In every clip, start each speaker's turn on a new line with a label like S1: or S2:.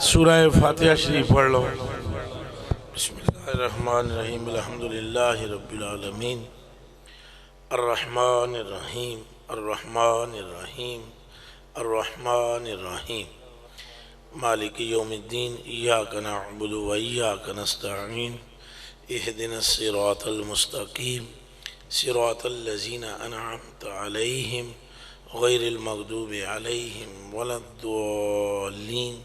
S1: سورہ فاتحہ شریف پڑھ لو۔ بسم اللہ الرحمن الرحیم، الحمدللہ رب العالمین، الرحمن الرحیم الرحمن الرحیم الرحمن الرحیم، مالک یوم الدین، ایاک نعبد و ایاک نستعین، اہدنا الصراط المستقیم، صراط الذین انعمت علیہم غیر المغضوب علیہم ولا الضالین،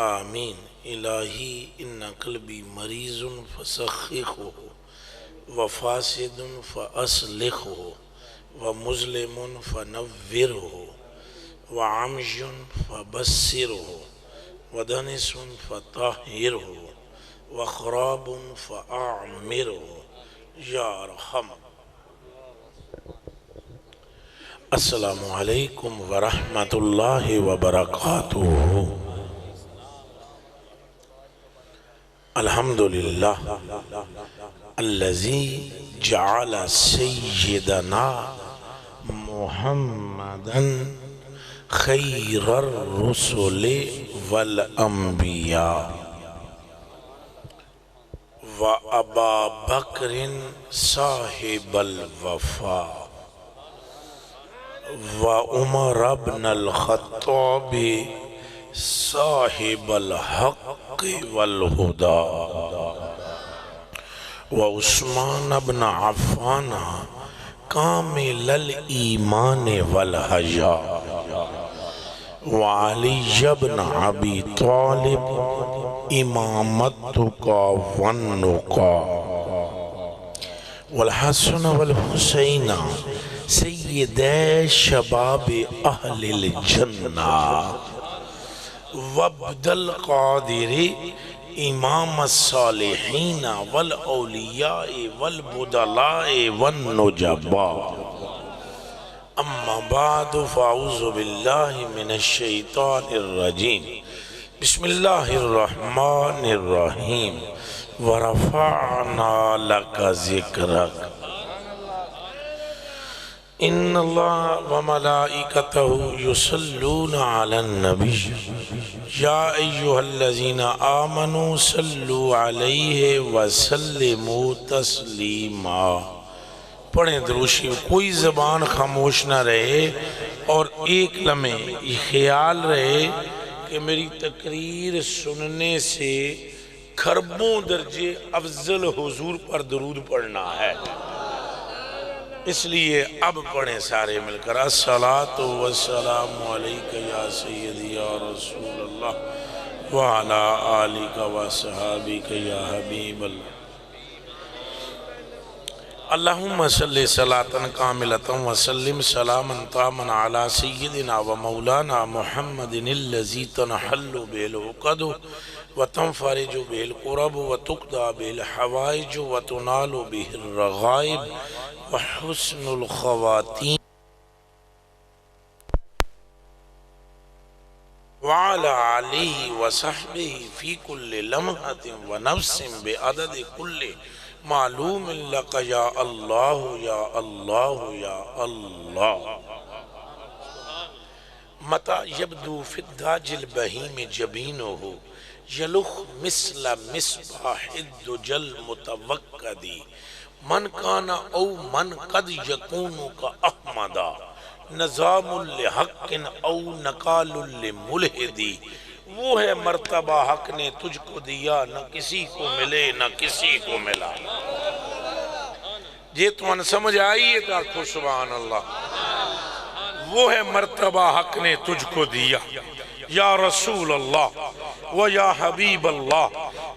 S1: آمین۔ الہی ان قلبی مریض فسخخہ وفاسد فاصلحہ ومظلم فنورہ وعمج فبصرہ ودنس فطہرہ وخراب فاعمرہ یا ارحم۔ السلام علیکم ورحمۃ اللہ وبرکاتہ۔ الحمدللہ الذی جعل سیدنا محمدًا خیر الرسل والانبیاء و ابا بکر صاحب الوفا و عمر بن الخطاب صاحب الحق والہدا و عثمان بن عفان کامل الایمان والحیا و علی بن ابی طالب امامتک والنقا والحسن والحسین سید شباب اہل الجنہ وعبد القادر امام الصالحین والاولیاء والبدلاء والنجباء، اما بعد فاعوذ باللہ من الشیطان الرجیم، بسم اللہ الرحمن الرحیم، ورفعنا لک ذکرک، ان اللہ وملائکتہ یصلون علی النبی یا ایہا الذین آمنوا صلوا علیہ وسلموا تسلیما۔ پڑھیں دروشی، کوئی زبان خاموش نہ رہے اور ایک لمحے یہ خیال رہے کہ میری تقریر سننے سے کھربوں درجے افضل حضور پر درود پڑھنا ہے، اس لیے اب پڑھیں سارے مل کر، الصلاۃ والسلام علیک یا سیدی یا رسول اللہ وعلا آلک وصحابک یا حبیب اللہ۔ اللہم صلی صلاة کاملة وسلم سلاما تاما علی سیدنا و مولانا محمد الذی تنحل بہ العقد وتنفرج بہ الکرب وتقضی بہ الحوائج وتنال بہ الرغائب وحسن الخواتین وعلى آلہ وصحبہ فی کل لمحۃ ونفس بعدد کل معلوم لک یا اللہ یا اللہ یا اللہ۔ متى یبدو فی الداج البہیم جبینہ یلخ مثل مصباح الدجى المتوقد، من کانا او من قد یکون کا احمدا، نظام لحق او نقال لملحدی، وہ ہے مرتبہ حق نے تجھ کو دیا، نہ کسی کو ملے نہ کسی کو ملا۔ یہ تو ان سمجھ آئیے گا تو سبحان اللہ، وہ ہے مرتبہ حق نے تجھ کو دیا، یا رسول اللہ و یا حبیب اللہ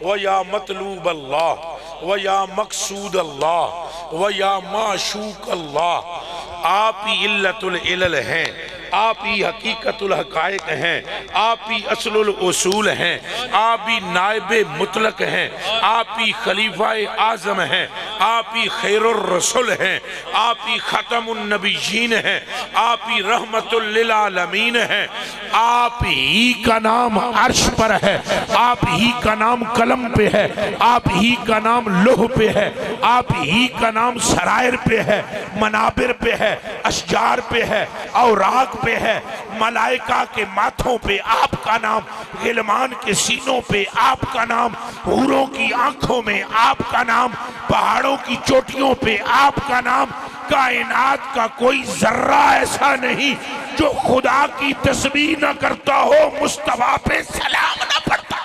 S1: و یا مطلوب اللہ و یا مقصود اللہ و یا معشوق اللہ۔ آپ ہی علت العلل ہیں، آپ ہی حقیقت الحقائق ہیں، آپ ہی اصل الاصول ہیں، آپ ہی نائب مطلق ہیں، آپ ہی خلیفہ اعظم ہیں، آپ ہی خیر الرسول ہیں، آپ ہی ختم النبیین ہیں، آپ ہی رحمت للعالمین ہیں، آپ ہی کا نام عرش پر ہے، آپ ہی کا نام قلم پہ ہے، آپ ہی کا نام لوح پہ ہے، آپ ہی کا نام سرائر پہ ہے، منابر پہ ہے، اشجار پہ ہے، اوراق پہ ہے، ملائکہ کے ماتھوں پہ آپ کا نام، غلمان کے سینوں پہ آپ کا نام، حوروں کی آنکھوں میں آپ کا نام، پہاڑوں کی چوٹیوں پہ آپ کا نام، کائنات کا کوئی ذرہ ایسا نہیں جو خدا کی تسبیح نہ کرتا ہو، مصطفیٰ پہ سلام نہ پڑھتا۔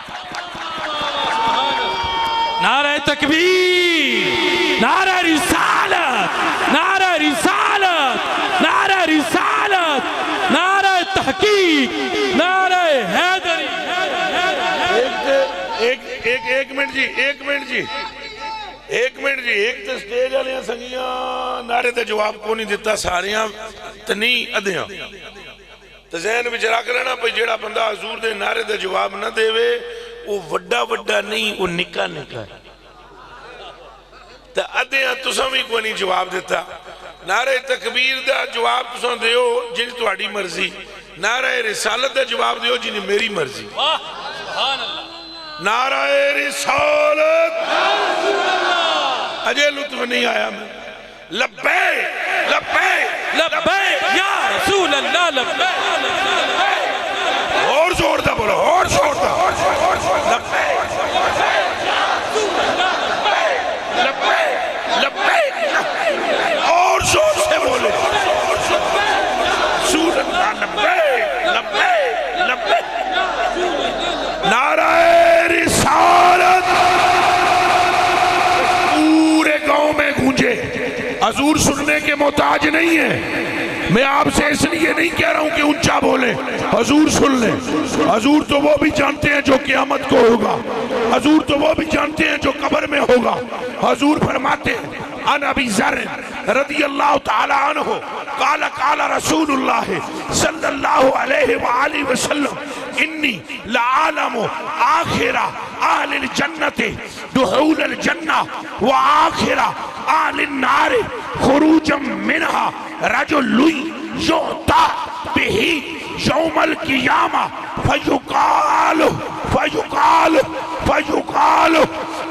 S2: نعرہ تکبیر، نعرہ رسالت، نعرہ رسالت، نعرہ رسالت، نعرہ تحقیق، نعرہ حیدری۔
S1: ایک منٹ جی، ایک منٹ جی، ایک منٹ جی، ایک تو سٹیج والیاں سنگیاں نعرے تے جواب کو نہیں دیتا، ساریاں تنی ادھیاں تو ذہن وچ رکھ لینا پہ جیڑا بندہ حضور دے نعرے تے جواب نہ دے وے وہ وڈا وڈا نہیں، وہ نکا نکا تو ادھیاں تساں بھی کوئی نہیں جواب دیتا۔ نعرہ تکبیر دا جواب تساں دیو جن تہاڈی مرضی، نعرہ رسالت دا جواب دیو جن میری مرضی۔
S2: سبحان اللہ،
S1: نعرہ رسالت، اجے لطف نہیں آیا میں، لبیک لبیک
S2: لبیک یا رسول اللہ، لبیک،
S1: اور زور دا بولو، اور زور دا، لبیک لبیک لبیک، اور زور سے بولو، رسول اللہ، لبیک لبیک لبیک۔ نعرہ رسالت پورے گاؤں میں گونجے، حضور سننے کے محتاج نہیں ہے، میں آپ سے اس لیے نہیں کہہ رہا ہوں کہ اونچا بولیں، حضور سن لیں، حضور تو وہ بھی جانتے ہیں جو قیامت کو ہوگا، حضور تو وہ بھی جانتے ہیں جو قبر میں ہوگا۔ حضور فرماتے ہیں عن ابی ذر رضی اللہ تعالی عنہ قال قال رسول اللہ صلی اللہ علیہ وآلہ وسلم انی لعالم آخر اہل الجنت دخول الجنہ وآخر اہل النار خروجا منها رجل یعطى به یوم القیامہ فیقال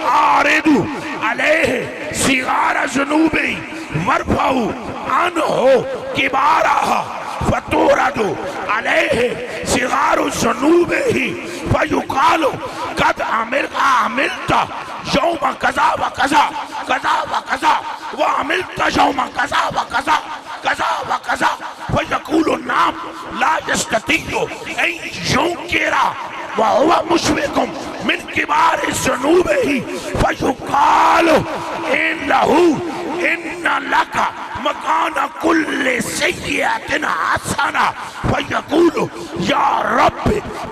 S1: عارض علیہ صغار ذنوبی مرفع عنہ کبارہا فتورد علیہ صغار ذنوبی فیقال قد عملت یوم کذا و کذا کذا و کذا وعملت یوم کذا و کذا کذا و کذا فیقول النام لا یستطیع ان ینکر وهو مشفق من کبار ذنوبه فیقال ان لک مکان کل سیئۃ حسنہ فیقول یا رب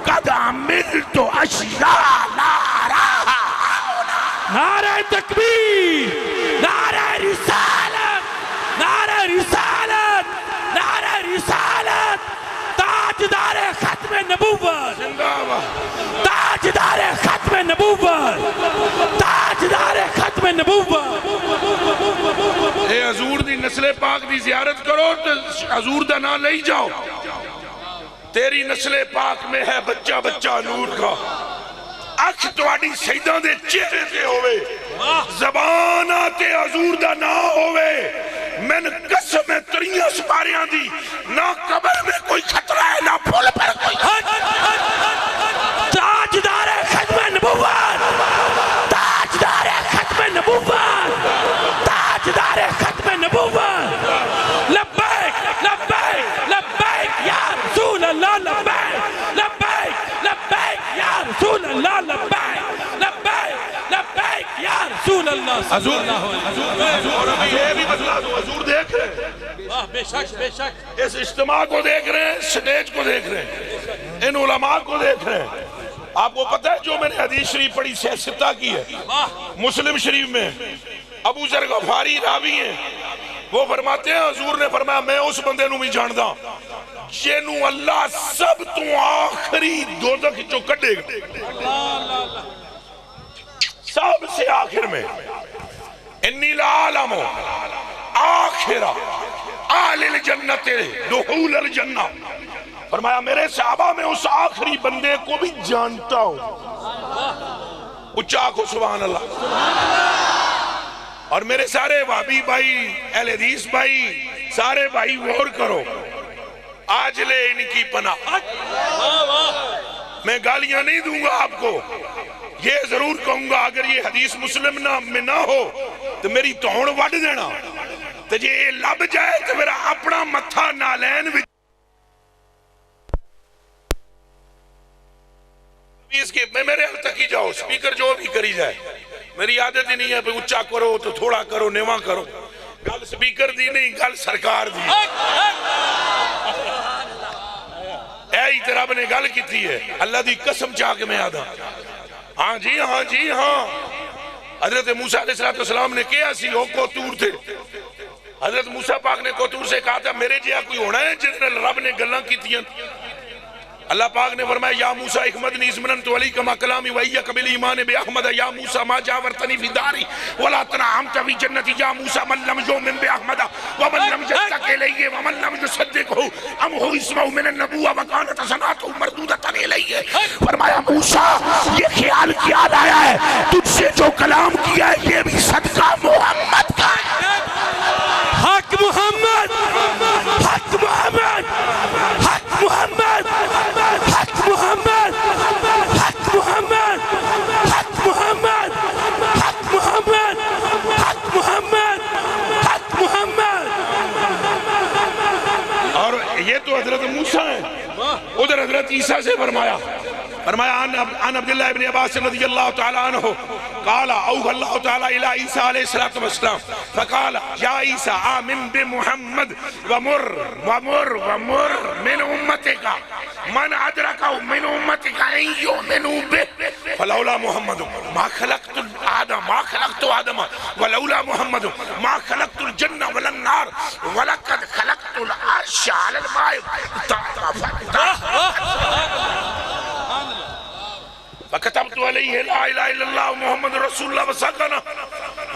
S1: قد عملت اشیاء لا اراہا۔
S2: نعرہ تکبیر، نعرہ رسالت، نعرہ رسالت، نعرہ رسالت، تاجدار ختم نبوت، تاجدار ختم نبوت، تاجدار ختم نبوت۔
S1: اے حضور دی نسل پاک دی زیارت کرو تو حضور دا نام لے جاؤ، تیری نسل پاک میں ہے بچہ بچہ نور کا، اکھ تواڈی سیداں دے چہرے تے ہوئے، زبان آتے حضور دا نام ہوئے، میں نے قسم تریاں سپاریاں دی، نہ قبر میں کوئی خطرہ ہے نہ پھول پر کوئی
S2: تاجدار ختم نبوت، تاجدار ختم نبوت، تاجدار ختم نبوت، لبیک لبیک لبیک یا رسول اللہ، لبیک لبیک لبیک یا رسول اللہ، لبیک لبیک لبیک یا رسول اللہ صلی اللہ علیہ وسلم۔
S1: اور ابھی یہ بھی مسئلہ تو حضور دیکھ رہے ہیں،
S2: بے شک بے شک،
S1: اس اجتماع کو دیکھ رہے ہیں، سٹیج کو دیکھ رہے ہیں، ان علماء کو دیکھ رہے ہیں۔ آپ کو پتہ ہے جو میں نے حدیث شریف پڑھی سیاستہ کی ہے مسلم شریف میں، ابو ذر غفاری راوی ہیں، وہ فرماتے ہیں حضور نے فرمایا میں اس بندے نو بھی جاندہ جنو اللہ سب تو آخری دوزخ جو کٹے گا، سب سے آخر میں انی لعالم آخر آل الجنت دخول الجنہ، فرمایا میرے صحابہ میں اس آخری بندے کو بھی جانتا ہوں. اچھا کو سبحان اللہ. اور میرے سارے وہابی بھائی، اہل حدیث بھائی، سارے بھائی غور کرو، آج لے ان کی پناہ. میں گالیاں نہیں دوں گا آپ کو، یہ ضرور کہوں گا اگر یہ حدیث مسلم میں نہ ہو تو میری توڑ وڈ دینا، تو یہ لب جائے تو میرا اپنا متھا نالین بھی. اس کی میں میرے حل تک ہی جاؤ، سپیکر جو بھی کری جائے، میری عادت ہی نہیں ہے کہ اچھا کرو تو تھوڑا کرو، نیواں کرو. گل سپیکر دی نہیں، گل سرکار دی. اے رب نے گل کی تھی ہے، اللہ دی قسم چاہ کے میں آدھا. ہاں جی ہاں جی ہاں. حضرت موسیٰ علیہ السلام نے کیا سی ہو کوتور تھے. حضرت موسیٰ پاک نے کوتور سے کہا تھا میرے جہاں کوئی ہونا ہے جس نے رب نے گلاں کی تھی. اللہ پاک نے فرمایا یا موسیٰ احمدنی اسمننت علی کما کلامی وحیہ قبل ایمان بے احمد یا موسیٰ ما جاورتنی فی داری ولا تنعمت فی جنتی یا موسیٰ من لم یؤمن بے احمد ومن لم یتق الیہ ومن لم یصدقہ ام ہو اسمہ من النبوہ وکانت صنعتہ مردودتا الیہ. فرمایا موسیٰ یہ خیال کیا آیا ہے تجھ سے جو کلام کیا ہے یہ بھی صدقہ محمد کا ہے.
S2: حق محمد، حق محمد، حق محمد، حق محمد، حق محمد، حق محمد، حق محمد، حق محمد، حق محمد.
S1: اور یہ تو حضرت موسیٰ ہیں. ادھر حضرت عیسیٰ سے فرمایا عن عبداللہ ابن عباس رضی اللہ تعالی عنہ قال اوحى اللہ تعالی الى عیسیٰ علیہ السلام فقال یا عیسیٰ آمن بمحمد ومر من امتک من ادرکہ من امتک ان یؤمنوا به فلولا محمد ما خلقت آدم ولولا محمد ما خلقت الجنہ ولا النار ولقد خلقت العرش علی الماء فَكَتَبْتُ عَلَيْهِ لَا إِلَهَ إِلَّا اللَّهُ محمد رسول اللہ وسلم.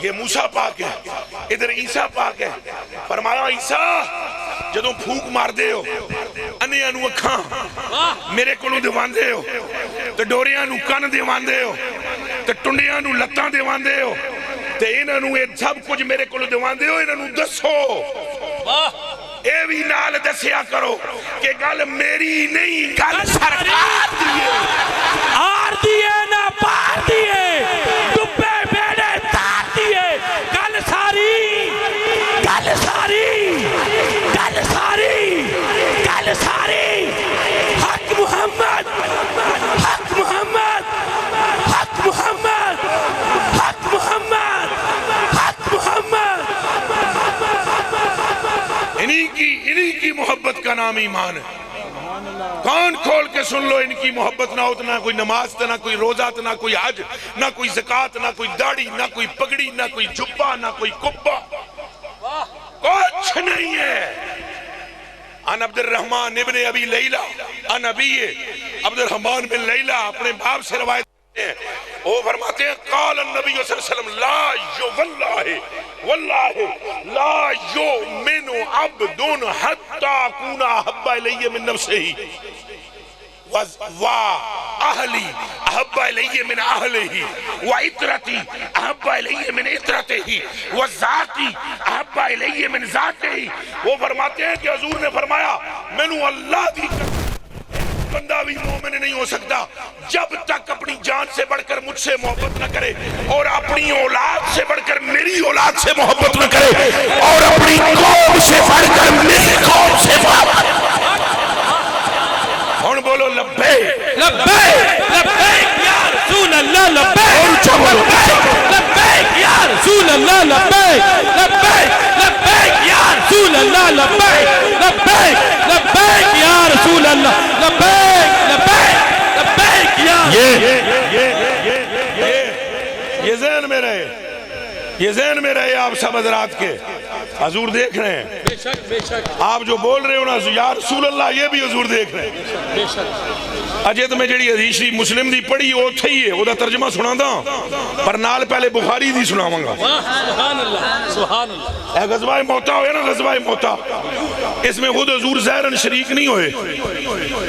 S1: یہ موسیٰ پاک ہے، ادھر عیسیٰ پاک ہے. فرمایا عیسیٰ جدوں پھوک مار دے ہو انے انو اکھاں میرے کولوں دیوان دے ہو تو ڈوریاں نو کن دیوان دے ہو تو ٹنڈیاں نو لتاں دیوان دے ہو تو انہاں نو سب کچھ میرے کولوں دیوان دے ہو. انہاں نو دسو اے بھی نال دسیا کرو کہ گل میری نہیں گل سرکار دی ہے.
S2: آر دیئے نہ پار دیئے ڈبے بیڑے تار دیئے. گل ساری، گل ساری، گل ساری، گل ساری. حق محمد، حق محمد، حق محمد، حق محمد، حق محمد.
S1: انہی کی محبت کا نام ایمان ہے. کان کھول کے سن لو ان کی محبت نہ ہو تو نہ کوئی نماز نہ کوئی روزہ نہ کوئی حج نہ کوئی زکوٰۃ نہ کوئی داڑھی نہ کوئی پگڑی نہ کوئی جبہ نہ کوئی کبہ، کچھ نہیں ہے. عن عبد الرحمن ابن ابی لیلہ عن ابی عبد الرحمن بن لیلہ اپنے باپ سے روایت کرتے ہیں. وہ فرماتے ہیں قال النبی صلی اللہ علیہ وسلم واللہ لا یؤمن عبد حتی اکون احب الی من نفسہ وَأَهْلِي أَحَبَّ إِلَيَّ مِنْ أَهْلِهِ وَعِطْرَتِي أَحَبَّ إِلَيَّ مِنْ عِطْرَتِهِ وَذَاتِي أَحَبَّ إِلَيَّ مِنْ ذَاتِهِ. وہ فرماتے ہیں کہ حضور نے فرمایا مینوں اللہ دی بندہ بھی مومن نہیں ہو سکتا جب تک اپنی جان سے بڑھ کر مجھ سے محبت نہ کرے اور اپنی اولاد سے بڑھ کر میری اولاد سے محبت نہ کرے اور اپنی قوم سے بڑھ کر میری قوم سے محبت. ہن بولو لبیک
S2: لبیک لبیک یا رسول اللہ. لبیک لبیک یا رسول اللہ. لبیک لبیک لبیک یا رسول اللہ. لبیک لبیک لبیک یا رسول اللہ. لبیک لبیک لبیک یا
S1: یہ ذہن میں رہے آپ سب حضرات کے. حضور دیکھ رہے ہیں.
S2: بے شک بے شک
S1: آپ جو بول رہے ہو نا یا رسول اللہ یہ بھی حضور دیکھ رہے ہیں.
S2: بے شک
S1: اجے تو میں جڑی حدیث شریف مسلم دی پڑھی وہ تھے ہی ہے وہ دا ترجمہ سنا دا پر نال پہلے بخاری دی سناواں گا.
S2: سبحان اللہ سبحان اللہ.
S1: اے غزوہ موتا ہوئے نا غزوہ موتا اس میں خود حضور ظاہراً شریک نہیں ہوئے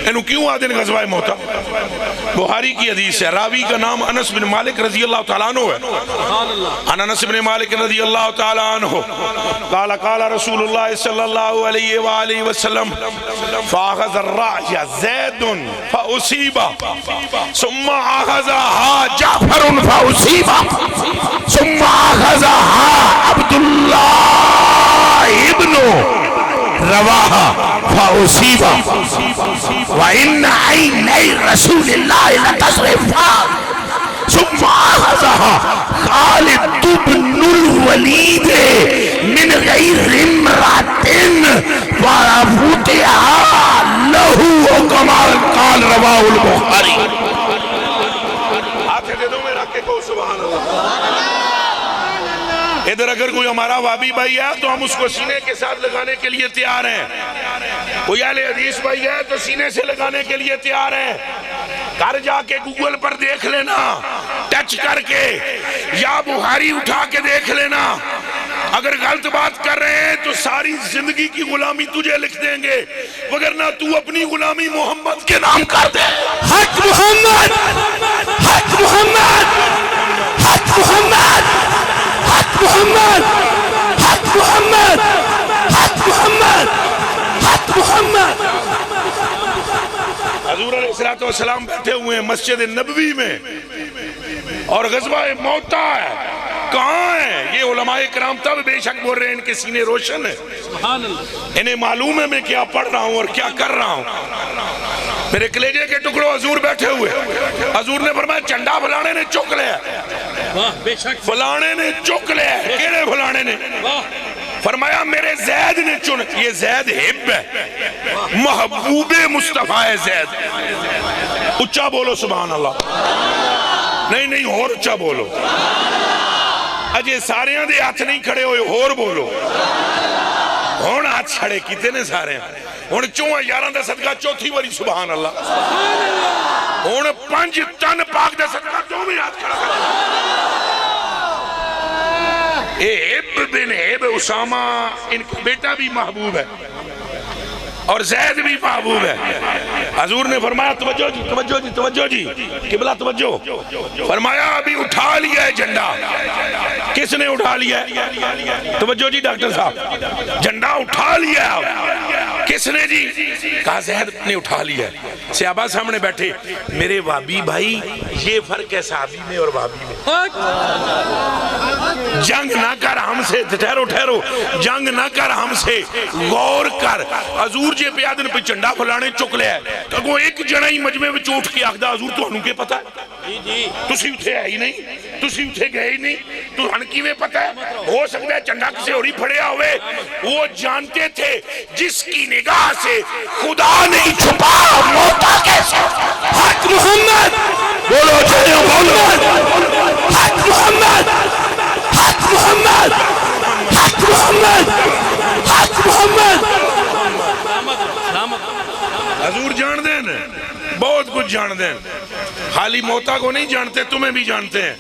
S1: انہوں کیوں آدھیں غزوہ موتا؟ بخاری کی حدیث ہے راوی کا نام انس بن مالک رضی اللہ تعالیٰ عنہ ہے. انس بن مالک رضی اللہ تعالیٰ عنہ قال قال رسول اللہ صلی اللہ علیہ وآلہ وسلم فاخذ الرعی زید فاصیب ثم اخذها جعفر فاصیب ثم اخذها عبداللہ ابن رواحہ فاصیب وان عینی رسول اللہ لتذرفان ثم اخذها خالد بن الولید من غیر امرأة ففتحها له كما قال رواه البخاری. ہاتھ دے دو میں رکھ کے کہو سبحان اللہ. ادھر اگر کوئی ہمارا وابی بھائی ہے تو ہم اس کو سینے کے ساتھ لگانے کے لیے تیار ہیں. کوئی اہل حدیث بھائی ہے تو سینے سے لگانے کے لیے تیار ہیں. گھر جا کے گوگل پر دیکھ لینا ٹچ کر کے یا بخاری اٹھا کے دیکھ لینا. اگر غلط بات کر رہے ہیں تو ساری زندگی کی غلامی تجھے لکھ دیں گے وگرنہ تو اپنی غلامی محمد کے نام کر دے.
S2: حق محمد حق محمد حق محمد حق محمد حق محمد حق محمد حق محمد.
S1: حضور علیہ السلام بیٹھے ہوئے ہیں مسجد نبوی میں اور غزوہ موتا ہے. کہاں ہے یہ علماء کرام تب بے شک بول رہے ہیں ان کے سینے روشن ہیں.
S2: سبحان اللہ.
S1: انہیں معلوم ہے میں کیا پڑھ رہا ہوں اور کیا کر رہا ہوں. میرے کلیجے کے ٹکڑوں حضور بیٹھے ہوئے حضور نے فرمایا چنڈا فلانے نے چک لیا.
S2: واہ بے شک
S1: فلانے نے چک لیا. کیڑے فلانے نے؟ فرمایا میرے زید نے چن. یہ زید حب ہے محبوب مصطفیٰ ہے زید. اچھا بولو سبحان اللہ. نہیں اور اچھا بولو. اجے سارے دے ہاتھ نہیں کھڑے ہوئے اور بولو. ہون ہاتھ چھڑے کیتے نے سارے ہون چوہاں یاراں دا صدقہ چوتھی واری سبحان اللہ. ہون 5 ٹن پاک دا صدقہ دو میں ہاتھ کھڑا کر. اے حب بن حب اسامہ ان کا بیٹا بھی محبوب ہے اور زید بھی محبوب ہے. حضور نے فرمایا توجہ جی توجہ جی توجہ جی قبلہ توجہ. فرمایا ابھی اٹھا لیا ہے جھنڈا. کس نے اٹھا لیا ہے؟ توجہ جی ڈاکٹر صاحب جھنڈا اٹھا لیا ہے. کس نے جی؟ کہا زید نے اٹھا لیا ہے. صحابہ سامنے بیٹھے میرے وابی بھائی یہ فرق ہے صحابی میں اور وابی میں. جنگ نہ کر ہم سے. ٹھہرو ٹھہرو جنگ نہ کر ہم سے غور کر. حضور جے پہ آدن پہ چنڈا پھلانے چک لیا ہے تو اگو ایک جنہ ہی مجمع میں چوٹ کے آخدہ حضور تو ہنوں کے پتہ ہے تسی اتھے ہے ہی نہیں تسی اتھے گئے ہی نہیں تو ہنکی میں پتہ ہے. ہو سکتا ہے چنڈا کسے اور ہی پھڑیا ہوئے. وہ جانتے تھے جس کی نگاہ سے خدا نہیں چھپا موتا کیسے.
S2: حق محمد
S1: بولو چلو بولو.
S2: حق محمد حق محمد حق محمد حق محمد.
S1: حضور جان دیں بہت کچھ جان دیں. خالی موتا کو نہیں جانتے تمہیں بھی جانتے ہیں.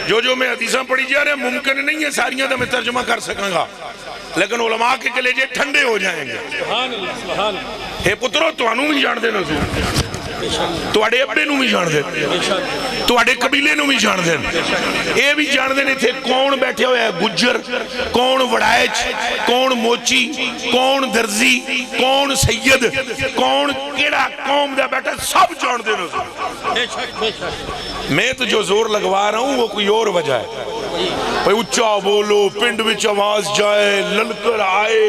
S1: جو میں حدیثاں پڑھی جا رہے ہیں ممکن نہیں ہے ساریاں تو میں ترجمہ کر سکاں گا لیکن علماء کے کلیجے ٹھنڈے ہو جائیں گے.
S2: سبحان اللہ سبحان اللہ.
S1: اے پترو تو انہوں بھی جان دیں حضور. تو اڑے ابے نو بھی جان دیں تو اڑے قبیلے نو بھی جان دیں. اے بھی جان دیں تھے کون بیٹھے ہوئے ہیں گجر کون وڑائچ کون موچی کون درزی کون سید کون کیڑا قوم دا بیٹھا سب جان دیں. میں تو جو زور لگوا رہا ہوں وہ کوئی اور وجہ ہے. بھئی اچھا بولو پنڈ وچ آواز جائے للکر آئے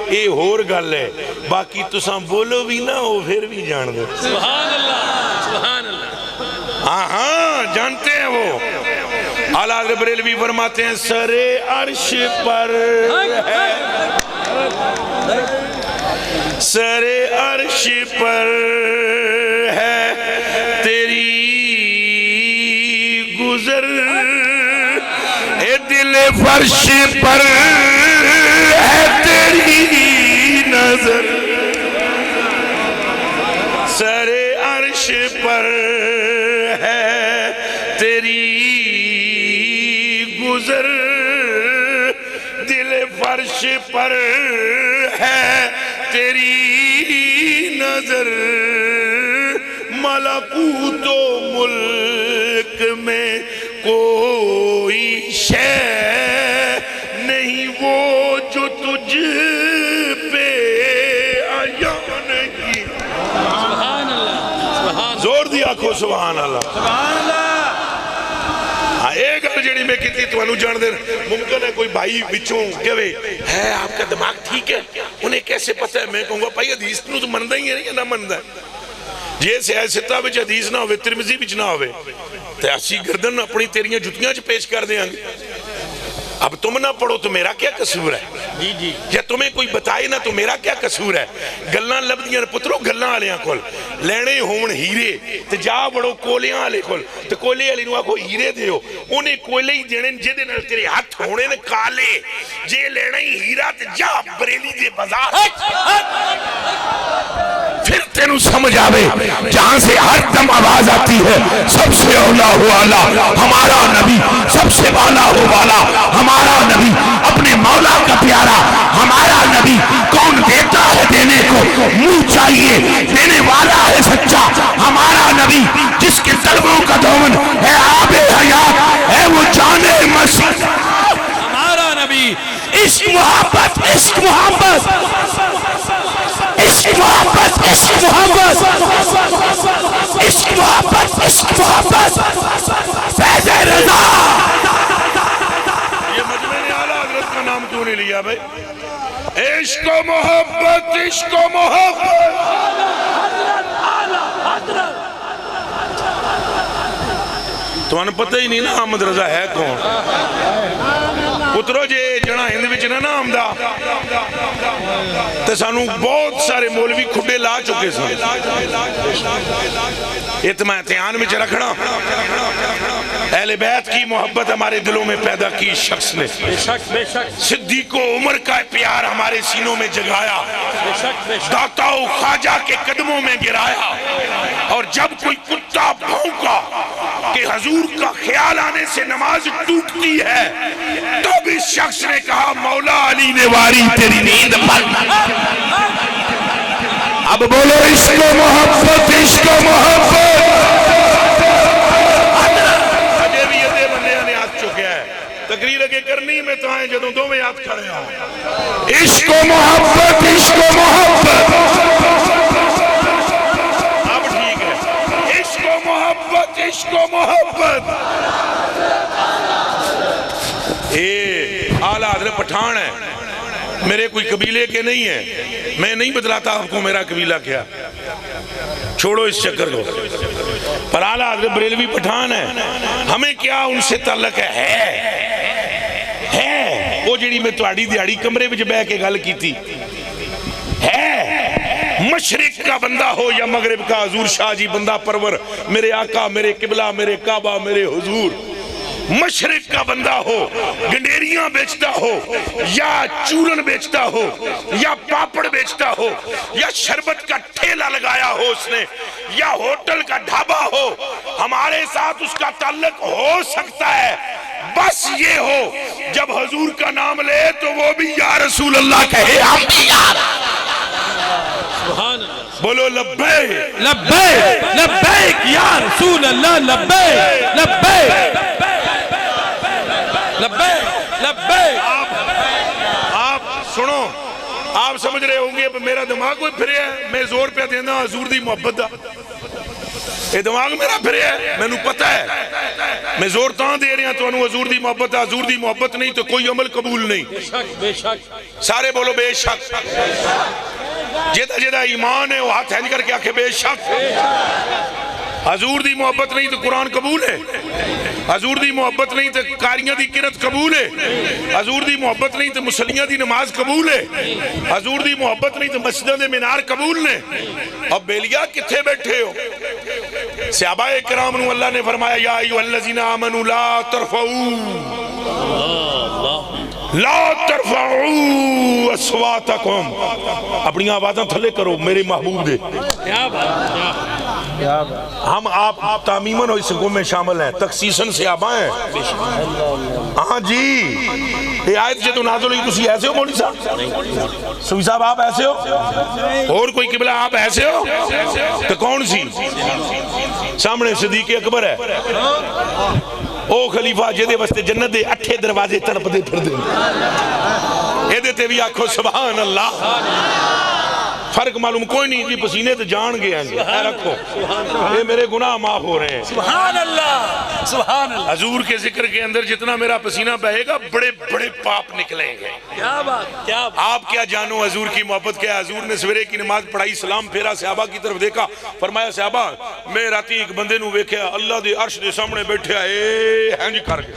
S1: اے ہور گل ہے. باقی تساں بولو بھی نہ ہو پھر بھی جان دو.
S2: سبحان اللہ سبحان اللہ.
S1: ہاں جانتے ہیں وہ. اعلیٰ حضرت بریلوی فرماتے ہیں سر عرش پر ہے سر عرش پر ہے تیری گزر اے دل فرش پر ہے نظر سر عرش پر ہے تیری گزر دل فرش پر ہے تیری نظر ملکوت و ملک میں کوئی شے نہیں وہ جو تجھ پہ آیا نہیں. زور دیا آنکھو سبحان اللہ. ہاں ایک گل جڑی میں کیتی تو انہوں جان دیر ممکن ہے کوئی بھائی بچوں کہوے ہے آپ کا دماغ ٹھیک ہے انہیں کیسے پتہ ہے. میں کہوں گا بھائی حدیث تو مندہ ہی ہے نہیں نہ مندہ ہے. جی سیاہ ستہ بچ حدیث نہ ہوئے ترمذی بچ نہ ہوئے تو اسی گردن اپنی تیریاں جتیاں چ پیش کر دیں گے. اب تم نہ پڑھو تو میرا کیا قصور ہے یا تمہیں کوئی بتائے نہ تو میرا کیا قصور ہے. گلاں لبدیاں پترو گلاں آلیاں کول لینے ہون ہیرے تو جا بڑو کولیاں آلے کول تو کولے آلی نو آکھو ہیرے دیو انہیں کولے ہی دینے جدے نال تیرے ہاتھ ہونے نے کالے جے لینے ہی ہیرا تو جا بریلی دے بازار پھر تینوں سمجھ آوے جہاں سے ہر دم آواز آتی ہے سب سے اولا ہو آلہ ہمارا نبی سب سے والا ہو والا ہمارا نبی اپنے مولا کا پیارا ہمارا نبی کون دیتا ہے دینے کو منہ چاہیے دینے والا ہے سچا ہمارا نبی جس کے طلبوں کا دامن ہے آب حیات ہے وہ جان مسیح
S2: ہمارا نبی. عشق محبت عشق محبت عشق محبت عشق محبت عشق محبت عشق محبت فیض رضا.
S1: یہ مجمع نے اعلیٰ حضرت کا نام کیوں نہیں لیا بھائی؟ عشق و محبت عشق و محبت تو انہیں پتہ ہی نہیں نا احمد رضا ہے کون. پترو جے جنا ہند وچ نہ نام دا تے سانو بہت سارے مولوی کھڈے لا چکے سن. اتما دھیان وچ رکھنا اہل بیت کی محبت ہمارے دلوں میں پیدا کی شخص نے. صدیق و عمر کا پیار ہمارے سینوں میں جگایا داتا و خواجہ کے قدموں میں گرایا. اور جب کوئی کتا بھونکا کہ حضور کا خیال آنے سے نماز ٹوٹتی ہے تب اس شخص نے کہا مولا علی نے واری تیری نیند پر. اب بولو عشق و محبت عشق و محبت. اجے بھی یہ بندے نے ہاتھ چکیا ہے تقریر اگے کرنی میں تو آئیں جدوں دو میں ہاتھ کھڑے ہیں. عشق و محبت عشق و محبت. اب ٹھیک ہے عشق و محبت عشق و محبت. اعلیٰ حضرت پٹھان ہے میرے کوئی قبیلے کے نہیں ہیں میں نہیں بدلاتا آپ کو میرا قبیلہ کیا چھوڑو اس چکر کو. پر اعلیٰ حضرت بریلوی پٹھان ہے ہمیں کیا ان سے تعلق ہے وہ جڑی میں تواڑی دیاڑی کمرے وچ بہ کے گل کیتی ہے. مشرق کا بندہ ہو یا مغرب کا حضور شاہ جی بندہ پرور میرے آقا میرے قبلہ میرے کعبہ میرے حضور. مشرق کا بندہ ہو گنڈیریاں بیچتا ہو یا چورن بیچتا ہو یا پاپڑ بیچتا ہو یا شربت کا ٹھیلا لگایا ہو اس نے یا ہوٹل کا ڈھابا ہو ہمارے ساتھ اس کا تعلق ہو سکتا ہے بس یہ ہو جب حضور کا نام لے تو وہ بھی یا رسول اللہ کہے ہم بھی یا بولو لبیک
S2: لبیک لبیک یا رسول اللہ لبیک لبیک لبیک لبیک.
S1: آپ سنو آپ سمجھ رہے ہوں گے میرا دماغ کوئی پھرے ہے میں زور پہ دینا حضور دی محبت دا یہ دماغ میرا پھرے ہے میں نو پتہ ہے میں زور تاں دے رہے ہیں تو انہوں حضور دی محبت ہے حضور دی محبت نہیں تو کوئی عمل قبول نہیں.
S2: بے شک
S1: سارے بولو بے شک. جیدہ جیدہ ایمان ہے وہ ہاتھ ہینج کر کے آکھے بے شک. حضور دی محبت نہیں تو قرآن قبول ہے حضور دی محبت نہیں تو کاریاں دی قرت قبول ہے حضور دی محبت نہیں تو مسلیاں دی نماز قبول ہے حضور دی محبت نہیں تو مسجدوں دے مینار قبول نے. اب بیلیا کتھے بیٹھے ہو صحابہ کرام نو اللہ نے فرمایا یا ایھا الذین آمنوا لا ترفعوا لا ترفعوا اصواتکم، اپنی آوازاں تھلے کرو میرے محبوب دے. ہم آپ تعمیماً اور اس حکم میں شامل ہیں، تخصیصاً سے آباں ہیں. ہاں جی یہ آیت جے تو نازل ہوئی تسی ایسے ہو مولوی صاحب؟ سوئی صاحب آپ ایسے ہو؟ اور کوئی قبلہ آپ ایسے ہو؟ تو کون سی؟ سامنے صدیق اکبر ہے، او خلیفہ جدے واسطے جنت دے 8 دروازے تڑپ دے پھر دے، اے دیتے بھی آکھو سبحان اللہ. فرق معلوم کوئی نہیں جی، پسینے تو جان گئے ہیں. اے رکھو اے میرے گناہ معاف ہو رہے ہیں.
S2: سبحان اللہ سبحان اللہ.
S1: حضور کے ذکر کے اندر جتنا میرا پسینہ بہے گا بڑے بڑے پاپ نکلیں گے.
S2: کیا بات کیا بات.
S1: آپ کیا جانو حضور کی محبت کیا. حضور نے سویرے کی نماز پڑھائی، سلام پھیرا، صحابہ کی طرف دیکھا، فرمایا صحابہ میں راتی ایک بندے نو ویکھیا اللہ دے عرش دے سامنے بیٹھے اے ہنج کر کے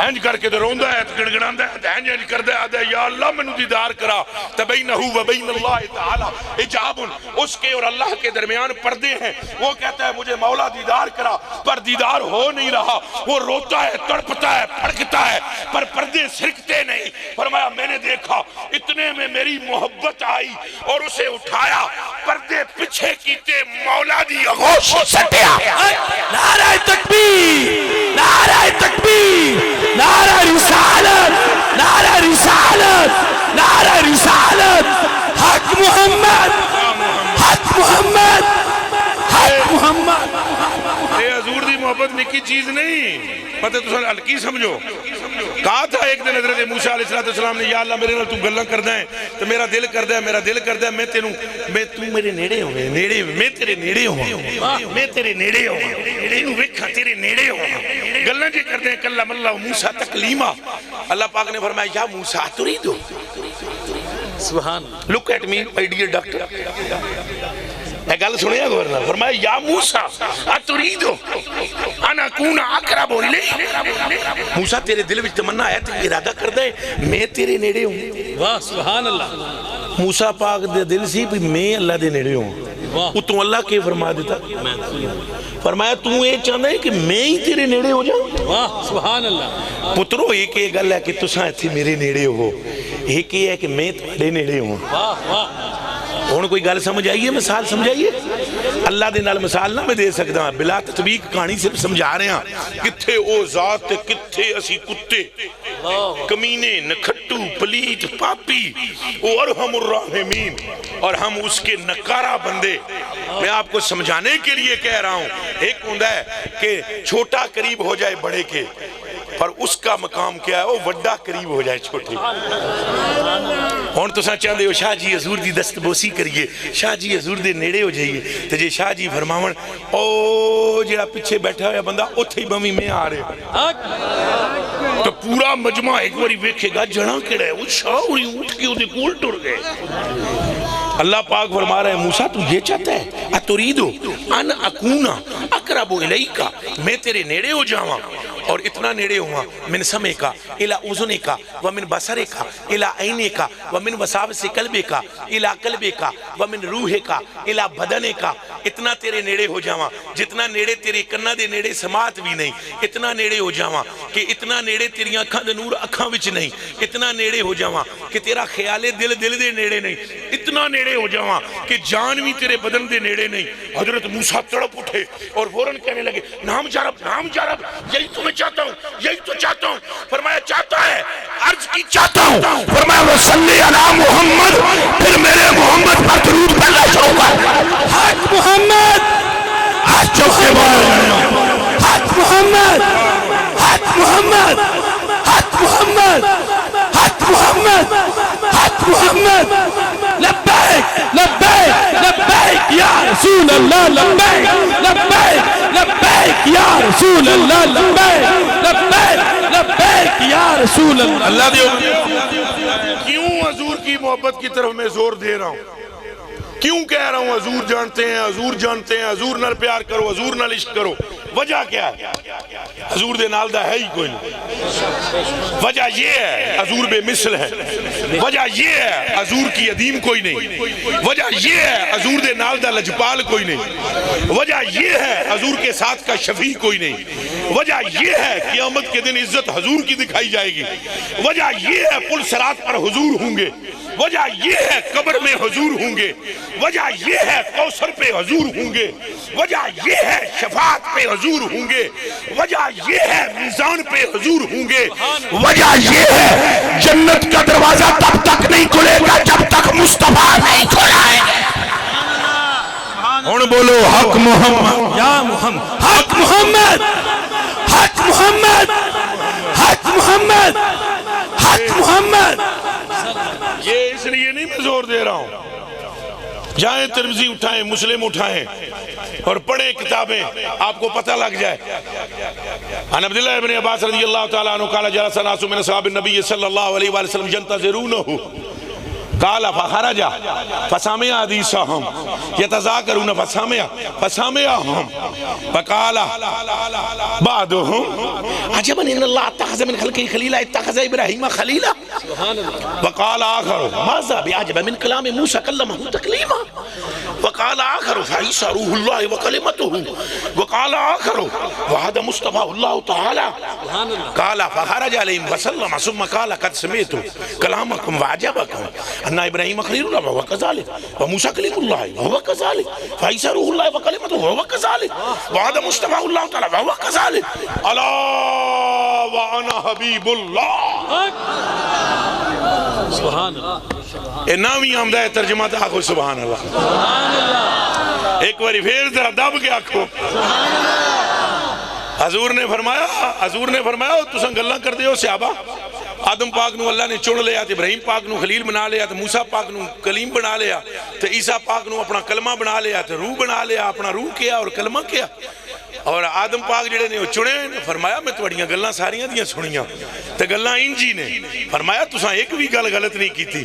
S1: ہنج کر کے تے روندا ہے، گڑگڑاندا ہے، ہنج کردا ہے، یا اللہ مینوں دیدار کرا. تبینہ وبین اللہ تعالی حجاب، اس کے اور اللہ کے درمیان پردے ہیں. وہ کہتا ہے مجھے مولا دیدار کرا، پر دیدار ہو نہیں رہا. وہ روتا ہے، تڑپتا ہے، پھڑکتا ہے، پر پردے سرکتے نہیں. فرمایا میں نے دیکھا، اتنے میں میری محبت آئی اور اسے اٹھایا، پردے پیچھے کیتے، مولا دی آغوش سٹیا.
S2: نعرہ تکبیر نعرہ تکبیر نعرہ رسالت نعرہ رسالت نعرہ رسالت. حق محمد حق محمد حق محمد.
S1: اے حضور دی محبت نکی چیز نہیں، پتہ تو سن ہلکی سمجھو. کہا تھا ایک دن حضرت موسیٰ علیہ السلام نے، یا اللہ میرے نال تو گلاں کردا ہے تو میرا دل کردا ہے، میرا دل کردا ہے میں تینوں تو میرے نیڑے ہوے، نیڑے میں تیرے نیڑے ہوں، میں تیرے نیڑے ہوں، تینوں ویکھاں تیرے نیڑے ہوں. گلاں جے کردے ہیں کلم اللہ موسیٰ تکلیما. اللہ پاک نے فرمایا یا موسیٰ تريدو.
S2: سبحان.
S1: Look at me my dear doctor. اے گل سنیا گورنر، فرمایا یا موسیٰ اتریدو ان اکون اقرب الیک. موسیٰ تیرے دل وچ تمنا ہے تو ارادہ کردا ہے میں تیرے نیڑے ہوں.
S2: واہ سبحان اللہ.
S1: موسیٰ پاک دے دل سی بھی میں اللہ دے نیڑے ہوں. اتوں اللہ کے فرما دیتا، فرمایا تو یہ چاہتا ہے کہ میں ہی تیرے نیڑے ہو جاؤں.
S2: واہ سبحان اللہ.
S1: پترو ایک یہ گل ہے کہ تساں ایتھے میرے نیڑے ہو، ایک یہ ہے کہ میں تھوڑے نیڑے ہوں.
S2: واہ واہ.
S1: ہن کوئی گل سمجھ آئیے، مثال سمجھائیے. اللہ دے نال مثال نہ میں دے سکدا، بلا تطبیق کہانی صرف سمجھا رہے ہیں. کتھے او ذات تے کتھے اسی کتے، کمینے، نکھٹو، پلیت، پاپی، او ارحم الراحمین، اور ہم اس کے نکارہ بندے. میں آپ کو سمجھانے کے لیے کہہ رہا ہوں. ایک ہوندہ ہے کہ چھوٹا قریب ہو جائے بڑے کے، پر اس کا مقام کیا ہے، وہ وڈا قریب ہو جائے چھوٹے. ہون تو سا چاہتے ہو شاہ جی حضور دی دست بوسی کریے، شاہ جی حضور دے نیڑے ہو جائیے، تو جے شاہ جی فرماون او جڑا پیچھے بیٹھا ہویا بندہ اتھے ہی بمی میں آ رہے، تو پورا مجمع ایک باری ویکھے گا جڑا کڑا ہے، وہ شاہ ہوئی اٹھ کے دے کول ٹر گئے. اللہ پاک فرما رہا ہے موسیٰ تو یہ چاہتا ہے اتریدو ان اکونا اقرب الیکا، میں تیرے نیڑے ہو جاواں، اور اتنا نیڑے ہوا من سمے کا الى اذنے کا ومن بصرے کا الى عینے کا ومن وساوس قلبے کا الى قلبے کا ومن روح کا الى بدنے کا. اتنا تیرے نیڑے ہو جاواں جتنا نیڑے تیرے کنا دے نیڑے سماعت بھی نہیں. اتنا نیڑے ہو جاواں کہ اتنا نیڑے تیری اکھاں دے نور اکھاں وچ نہیں. اتنا نیڑے ہو جاواں کہ تیرا خیال دل دل دے نیڑے نہیں. اتنا نیڑے ہو جاواں کہ جان بھی تیرے بدن دے نیڑے نہیں. حضرت موسیٰ تڑپ اٹھے اور فوراً کہنے لگے نام جارب نام جارب، یہی تو میں چاہتا ہوں، یہی تو چاہتا ہوں. فرمایا چاہتا ہے، عرض کی چاہتا ہوں. فرمایا وصلی علی محمد، پھر میرے محمد پر درود پڑھنا شروع کر.
S2: حق محمد
S1: آج چوکے بولو،
S2: حق محمد حق محمد حق محمد حق محمد حق محمد. لبیک لبیک لبیک یا رسول اللہ، لبیک لبیک لبیک یا رسول اللہ، لبیک لبیک لبیک یا رسول اللہ.
S1: اللہ دیو کیوں حضور کی محبت کی طرف میں زور دے رہا ہوں، کیوں کہہ رہا ہوں حضور جانتے ہیں، حضور جانتے ہیں، حضور نال پیار کرو، حضور نال عشق کرو. وجہ کیا ہے؟ حضور دے نال دا ہے ہی کوئی نہیں. وجہ یہ ہے حضور بے مثل ہے.
S3: وجہ یہ ہے حضور کی عدیم کوئی نہیں، وجہ یہ ہے حضور دے نال دا لجپال کوئی نہیں، وجہ یہ ہے حضور کے ساتھ کا شفیع کوئی نہیں، وجہ یہ ہے قیامت کے دن عزت حضور کی دکھائی جائے گی، وجہ یہ ہے پل صراط پر حضور ہوں گے، وجہ یہ ہے قبر میں حضور ہوں گے، وجہ یہ ہے کوثر پہ حضور ہوں گے، وجہ یہ ہے شفاعت پہ حضور ہوں گے، وجہ یہ ہے میزان پہ حضور ہوں گے، وجہ یہ ہے جنت کا دروازہ تب تک نہیں کھلے گا جب تک مصطفیٰ نہیں کھلائے گا۔ ہن بولو حق محمد
S2: یا محمد، حق محمد، حق محمد، حق محمد، حق محمد۔
S3: یہ اس لیے نہیں میں زور دے رہا ہوں، جائیں ترمذی اٹھائیں، مسلم اٹھائیں اور پڑھیں کتابیں، آپ کو پتہ لگ جائے۔ عن عبداللہ ابن عباس رضی اللہ تعالیٰ عنہ قال جلس ناس من اصحاب النبی صلی اللہ علیہ وآلہ وسلم ينتظرونه قال فخرج فسمع حديثهم يتذاكرون فسمعهم فقال بعضهم عجبا ان الله اتخذ من خلقه خليلا اتخذ ابراهيم خليلا وقال آخر ماذا بعجب من كلام موسى كلمه تكليما وقال آخر فعيسى روح الله وكلمته وقال آخر وعد مصطفى الله تعالى قال فخرج عليهم وسلم ثم قال قد سمعت كلامكم وعجبكم ان ابراهيم خليل الله وهو كذلك وموسى كليم الله وهو كذلك فعيسى روح الله وكلمته وهو كذلك وعد مصطفى الله تعالى وهو كذلك الا وانا حبيب الله
S2: سبحان اللہ،
S3: اے نامی آمدہ ہے ترجمہ تھا آخو سبحان اللہ، ایک باری پھر ذرا دب کے آخو۔ حضور نے فرمایا تساں گلاں کر دے ہو صحابہ، آدم پاک نو اللہ نے چن لیا، ابراہیم پاک نو خلیل بنا لیا، موسیٰ پاک نو کلیم بنا لیا، عیسیٰ پاک نو اپنا کلمہ بنا لیا، روح بنا لیا، اپنا روح کیا اور کلمہ کیا، اور آدم پاک جڑے نے چنے، فرمایا میں تواڈیاں گلاں ساریاں دیاں سنیاں تے گلاں انجی نے، فرمایا تساں ایک بھی گل غلط نہیں کیتی،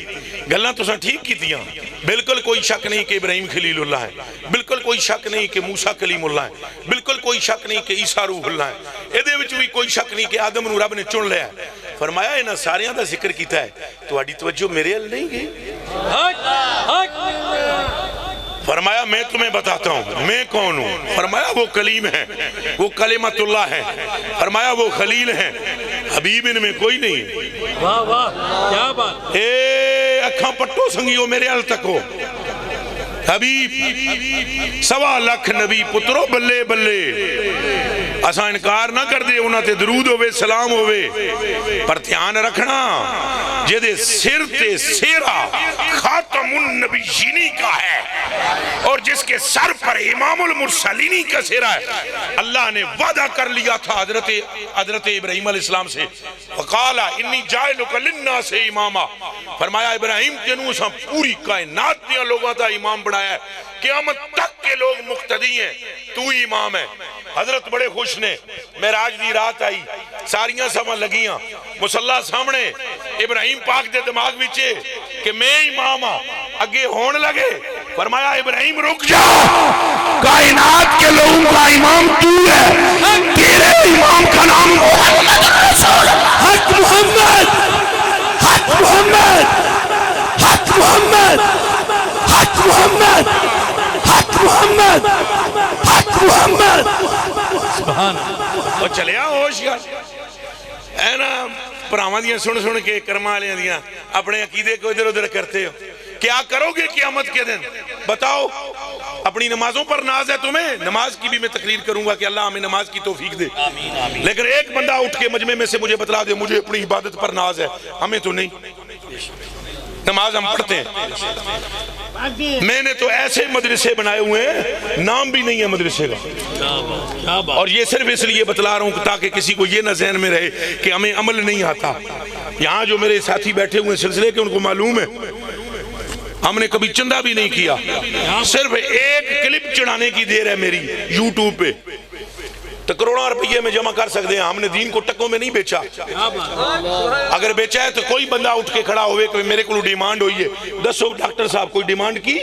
S3: گلاں تساں ٹھیک کیتیاں، بالکل کوئی شک نہیں کہ ابراہیم خلیل اللہ ہے، بالکل کوئی شک نہیں کہ موسیٰ کلیم اللہ ہے، بالکل کوئی شک نہیں کہ عیسیٰ روح اللہ ہے، ادھے وچ بھی کوئی شک نہیں کہ آدم نو رب نے چن لیا۔ فرمایا انہاں ساریاں دا ذکر کیتا ہے، تواڈی توجہ میرے ال نہیں گئی؟ فرمایا میں تمہیں بتاتا ہوں میں کون ہوں، فرمایا وہ کلیم ہے، وہ کلمت اللہ ہے، فرمایا وہ خلیل ہیں، حبیب ان میں کوئی نہیں ہے۔
S2: واہ واہ کیا بات،
S3: اے اکھاں پٹو سنگیو میرے ال تکو، حبیب 1.25 لاکھ نبی پترو بلے بلے، اساں انکار نہ کر دے، انہاں تے درود ہوئے سلام ہوئے، پر دھیان رکھنا جدے سر تے سیرا خاتم النبیینی کا ہے اور جس کے سر پر امام المرسلینی کا سیرا ہے، اللہ نے وعدہ کر لیا تھا حضرت ابراہیم علیہ السلام سے، وقال انی جائلک للناس اماما، فرمایا ابراہیم تینوں اساں پوری کائنات دیا لوگاں تا امام بنایا ہے، قیامت تک کے لوگ مقتدی ہیں، تو ہی امام ہے۔ حضرت بڑے خوش نے، معراج دی رات آئی، ساریاں سمجھ لگیاں، مصلی سامنے، ابراہیم پاک دے دماغ وچے کہ میں امام ہاں، اگے ہون لگے، فرمایا ابراہیم رک جا، کائنات کے لوگوں کا امام تو ہے، تیرے امام کا نام محمد رسول اللہ،
S2: حق محمد، حق محمد، حق محمد، حق محمد، حق محمد، حق محمد۔ سبحان اللہ،
S3: اور چلے آ ہوش یار، اے نا پراواں دیاں سن کے کرما والے دیاں اپنے عقیدے کو ادھر ادھر کرتے ہو، کیا کرو گے قیامت کے دن بتاؤ؟ اپنی نمازوں پر ناز ہے تمہیں، نماز کی بھی میں تقریر کروں گا کہ اللہ ہمیں نماز کی توفیق دے، لیکن ایک بندہ اٹھ کے مجمع میں سے مجھے بتلا دے مجھے اپنی عبادت پر ناز ہے، ہمیں تو نہیں، نماز ہم پڑھتے ہیں، میں نے تو ایسے مدرسے بنائے ہوئے ہیں نام بھی نہیں ہے مدرسے کا، اور یہ صرف اس لیے بتلا رہا ہوں تاکہ کسی کو یہ نہ ذہن میں رہے کہ ہمیں عمل نہیں آتا۔ یہاں جو میرے ساتھی بیٹھے ہوئے سلسلے کے ان کو معلوم ہے ہم نے کبھی چندہ بھی نہیں کیا، صرف ایک کلپ چڑھانے کی دیر ہے میری یوٹیوب پہ، تو کروڑوں روپیے میں جمع کر سکتے ہیں، ہم نے دین کو ٹکوں میں نہیں بیچا، اگر بیچا ہے تو کوئی بندہ اٹھ کے کھڑا ہوئے کہ میرے کو ڈیمانڈ ہوئی ہے، دسو ڈاکٹر صاحب کوئی ڈیمانڈ کی؟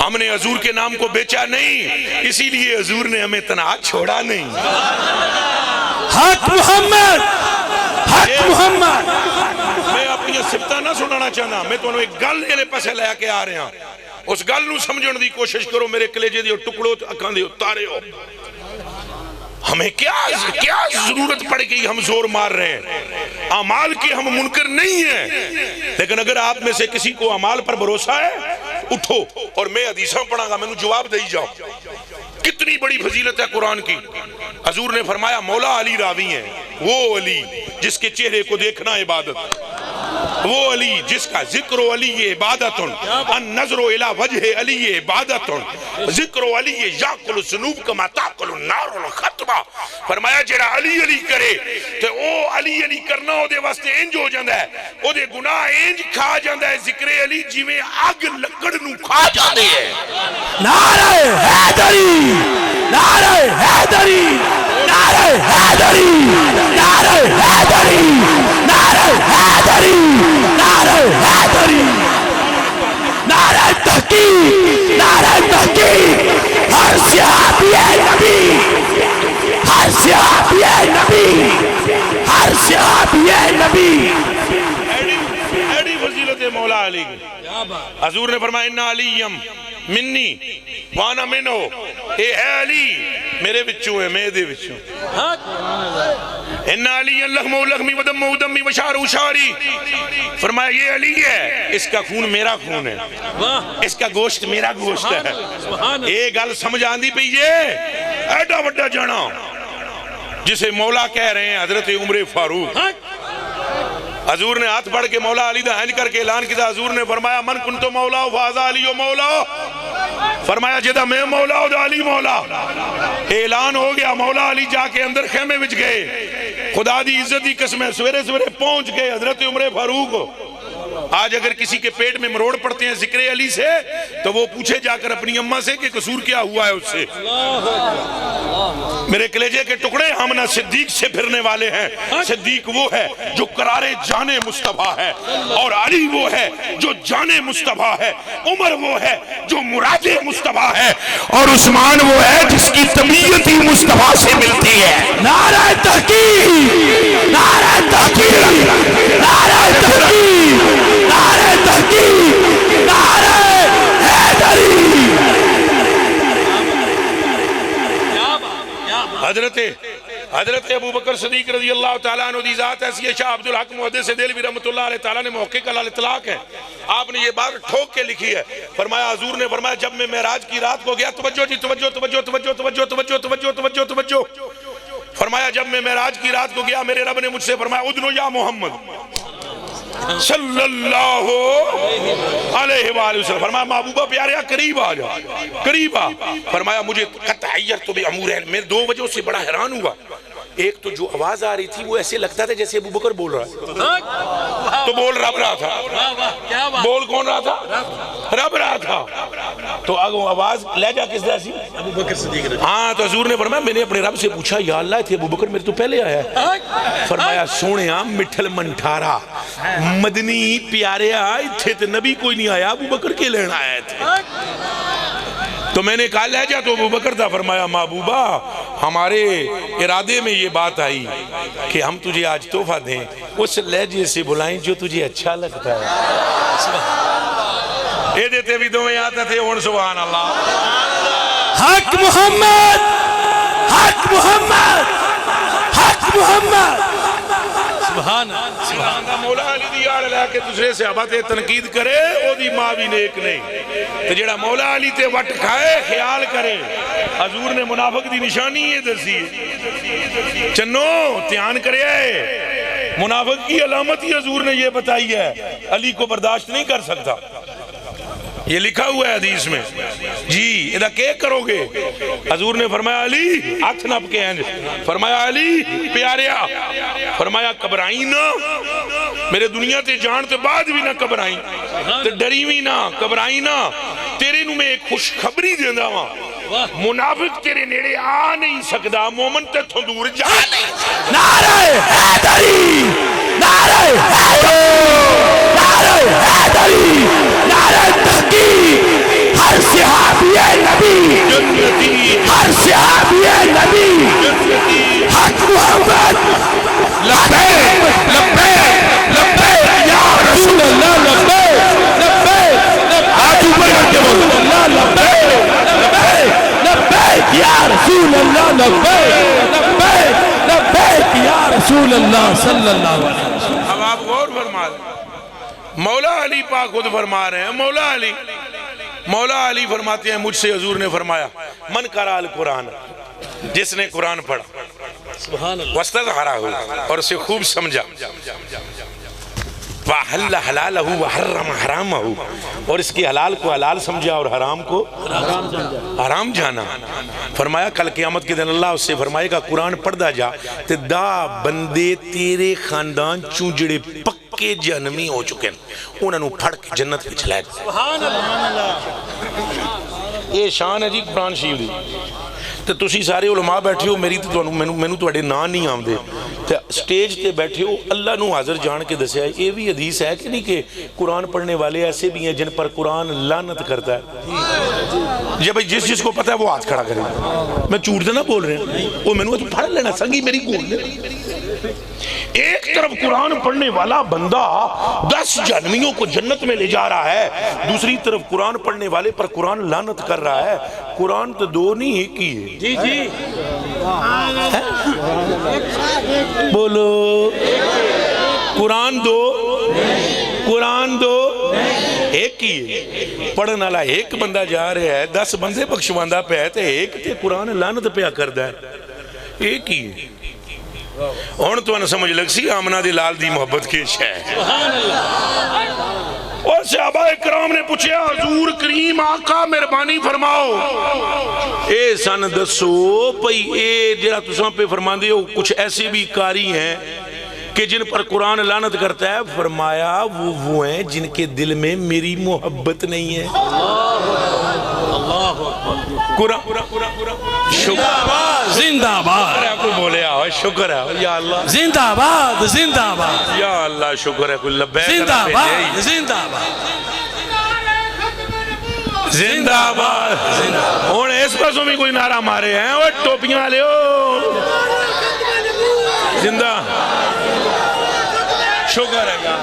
S3: ہم نے حضور کے نام کو بیچا نہیں، اسی لیے حضور نے ہمیں تنہا چھوڑا نہیں.
S2: حق محمد، حق محمد.
S3: میں اپنی صفتہ نہ سنانا چاہنا، میں تو انہوں ایک گل یہ پسے لے کے آ رہے ہیں. اس گل نو سمجھن دی کوشش کرو. میرے کلیجے دیو ٹکڑو اکھاں دیو تارے ہو. ہمیں کیا ضرورت پڑ گئی ہم زور مار رہے ہیں؟ اعمال کے ہم منکر نہیں ہیں، لیکن اگر آپ میں سے کسی کو اعمال پر بھروسہ ہے اٹھو اور میں حدیثاں پڑھاں گا، میں نے جواب دے جاؤ. کتنی بڑی فضیلت ہے قرآن کی. حضور نے فرمایا مولا علی راوی ہیں، وہ علی جس کے چہرے کو دیکھنا عبادت، وہ علی جس کا ذکر علی عبادت، النظر الی وجہ علی عبادت، ذکر علی یاکل الذنوب کما تاکل النار الخطبہ. فرمایا جڑا علی علی کرے تے او علی علی کرنا او دے واسطے انج ہو جاندا ہے، او دے گناہ انج کھا جاندا ہے ذکر علی جویں اگ لکڑ نو کھا جاندے ہے.
S2: نعرہ حیدری، نعرہ حیدری، نعرہ حیدری، نعرہ حیدری، نعرہ حیدری، نعرہ حیدری، نعرہ تحقیق، نعرہ تحقیق. ہر صحابی نبی، ہر صحابی نبی، ہر صحابی نبی.
S3: ایڈی فضیلت مولا علی کی. حضور نے فرمایا ان علیم منی وانا منو، اے ہے علی میرے بچوں ہے، میں دے بچوں. ان علی لحم و لحمی و دم و دمی و شعر و شعری. فرمایا یہ علی ہے، اس کا خون میرا خون ہے، اس کا گوشت میرا گوشت ہے. یہ گل سمجھ آندی پئیے؟ ایڈا وڈا جانا جسے مولا کہہ رہے ہیں حضرت عمر فاروق. حضور نے ہاتھ بڑھ کے مولا علی دا ہنج کر کے اعلان کیا. حضور نے فرمایا من کنتو مولا فازا علی و مولا. فرمایا جدا میں مولا ہوں دا علی مولا. اعلان ہو گیا. مولا علی جا کے اندر خیمے وچ گئے. خدا دی عزت دی قسم ہے سویرے سویرے پہنچ گئے حضرت عمر فاروق. آج اگر کسی کے پیٹ میں مروڑ پڑتے ہیں ذکر علی سے تو وہ پوچھے جا کر اپنی اماں سے کہ قصور کیا ہوا ہے اس سے. میرے کلیجے کے ٹکڑے ہم نہ صدیق سے پھرنے والے ہیں. صدیق وہ ہے جو قرار جانے مصطفیٰ ہے، اور علی وہ ہے جو جانے مصطفیٰ ہے. عمر وہ ہے جو مراد مصطفیٰ ہے، اور عثمان وہ ہے جس کی طبیعت ہی مصطفیٰ سے ملتی ہے.
S2: نعرہ تحقیق، نعرہ تحقیق، نعرہ تحقیق، نعرہ تحقیق، نعرہ حیدری.
S3: حضرت ابو بکر صدیق رضی اللہ تعالیٰ عنہ دی ذات ایسی ہے. شاہ عبدالحق محدث دہلوی رحمۃ اللہ علیہ تعالیٰ نے محقق علی الاطلاق ہے. آپ نے یہ بات ٹھوک کے لکھی ہے. فرمایا حضور نے فرمایا جب میں معراج کی رات کو گیا، توجہ جی توجہ توجہ توجہ توجہ توجہ توجہ توجہ توجہ. فرمایا جب میں معراج کی رات کو گیا میرے رب نے مجھ سے فرمایا ادنو یا محمد صلی اللہ علیہ وآلہ وسلم. فرمایا محبوبہ پیارے قریب آ جا، قریب آ. فرمایا مجھے قطعیت تو بھی امور ہے. میں 2 وجہوں سے بڑا حیران ہوا. ایک تو جو آواز آ رہی تھی وہ ایسے لگتا تھا جیسے ابو بکر بول رہا ہے. تو بول رب رہا تھا. بول کون رہا تھا؟ رب رہا تھا. تو آواز لہجہ کس طرح سی؟ ابو بکر صدیق. ہاں تو حضور نے فرمایا میں نے اپنے رب سے پوچھا یا اللہ تھے ابو بکر میرے تو پہلے آیا ہے. فرمایا سونیا مٹھل منٹھارا مدنی پیارے آئے تھے تو نبی کوئی نہیں آیا، ابو بکر کے لینا آئے تھے. تو میں نے کہا لہجہ تو ابو بکر تھا. فرمایا محبوبہ ہمارے ارادے میں یہ بات آئی کہ ہم تجھے آج تحفہ دیں، اس لہجے سے بلائیں جو تجھے اچھا لگتا ہے. اے دیتے بھی دو میں آتا تھے اور سبحان اللہ.
S2: حق محمد، حق محمد، حق محمد. سبحان
S3: اللہ. مولا علی دی آڑ لے کے دوسرے صحابہ تے تنقید کرے او دی ماں بھی نیک نہیں. تو جڑا مولا علی تے وٹ کھائے خیال کرے. حضور نے منافق دی نشانی یہ دسی چنو دھیان کرے. منافق کی علامت ہی حضور نے یہ بتائی ہے، علی کو برداشت نہیں کر سکتا. یہ لکھا ہوا ہے حدیث میں. جی ادا کیا کرو گے؟ حضور نے فرمایا علی ہاتھ نپ کے ہیں. فرمایا علی پیاریا. فرمایا گھبرائی نہ، میرے دنیا تے جان تے بعد بھی نہ گھبرائی، تے ڈری بھی نہ گھبرائی نہ. تیرے نو میں ایک خوشخبری دیندا وا، منافق تیرے نیڑے آ نہیں سکدا، مومن تے تھوں دور جا نہیں.
S2: نعرہ حیدری، نعرہ حیدری، نعرہ حیدری، نعرہ تحقیق، ہر صحابی نبی، ہر صحابی نبی، حق محمد، لبیک لبیک لبیک یا رسول اللہ، لبیک لبیک، ہاتھ اوپر کر کے بولو اللہ، لبیک لبیک لبیک یا رسول اللہ، لبیک لبیک لبیک یا رسول اللہ صلی اللہ علیہ وسلم۔
S3: اب آپ غور فرما رہے ہیں، مولا علی پاک خود فرما رہے ہیں، مولا علی فرماتے ہیں مجھ سے حضور نے فرمایا من قرأ القرآن، جس نے قرآن پڑھا واستظہرہ اور اسے خوب سمجھا، وَحَلَّ حَلَالَهُ وَحَرَّمَ حَرَامَهُ اور اس کے حلال کو حلال سمجھا اور حرام کو حرام جانا، فرمایا کل قیامت کے دن اللہ اس سے فرمائے گا قرآن پڑھدا جا تے دا بندے تیرے خاندان چونجڑے پکے جہنمی ہو چکے ہیں، انہوں نے پھڑ کے جنت میں چلائے گا۔ یہ شان ہے جی قرآن شریف دی۔ تو تسی سارے علماء بیٹھے ہو، میری تو مینوں تواڈے نام نہیں آمدے، تے سٹیج تے بیٹھے ہو، اللہ نو حاضر جان کے دسیا یہ بھی حدیث ہے کہ نہیں کہ قرآن پڑھنے والے ایسے بھی ہیں جن پر قرآن لعنت کرتا ہے۔ جب جس کو پتہ ہے وہ ہاتھ کھڑا کرے، میں جھوٹ تو نہ بول رہے ہیں، وہ مینوں تو پڑھ لینا سنگی میری گول۔ ایک طرف قرآن پڑھنے والا بندہ 10 جہنمیوں کو جنت میں لے جا رہا ہے، دوسری طرف قرآن پڑھنے والے پر قرآن لعنت کر رہا ہے۔ قرآن تو دو نہیں ایک ہی ہے جی جی، بولو قرآن دو ایک ہی ہے، پڑھن والا ایک بندہ جا رہا ہے، 10 بندے بخشواندہ پہ ہے، ایک تے قرآن لعنت پہ کردا ہے، ایک ہی ہے۔ ہن تو نہ سمجھ لگ سی آمنہ دے لال دی محبت کے شے۔ اور صحابہ کرام نے پوچھا حضور کریم آقا مہربانی فرماؤ، اے سن دسو پئی اے جڑا تساں پہ فرماندے ہو کچھ ایسے بھی قاری ہیں کہ جن پر قرآن لعنت کرتا ہے، فرمایا وہ ہیں جن کے دل میں میری محبت نہیں ہے۔
S2: زندہ باد زندہ باد،
S3: آپ کو بولے آؤ شکر ہے یا اللہ،
S2: زندہ باد زندہ باد
S3: یا اللہ شکر ہے، کوئی لبیک
S2: زندہ باد زندہ باد
S3: زندہ باد۔ ہوں اس پاسوں بھی کوئی نعرہ مارے ہیں، وہ ٹوپیاں لے زندہ شکر ہے یا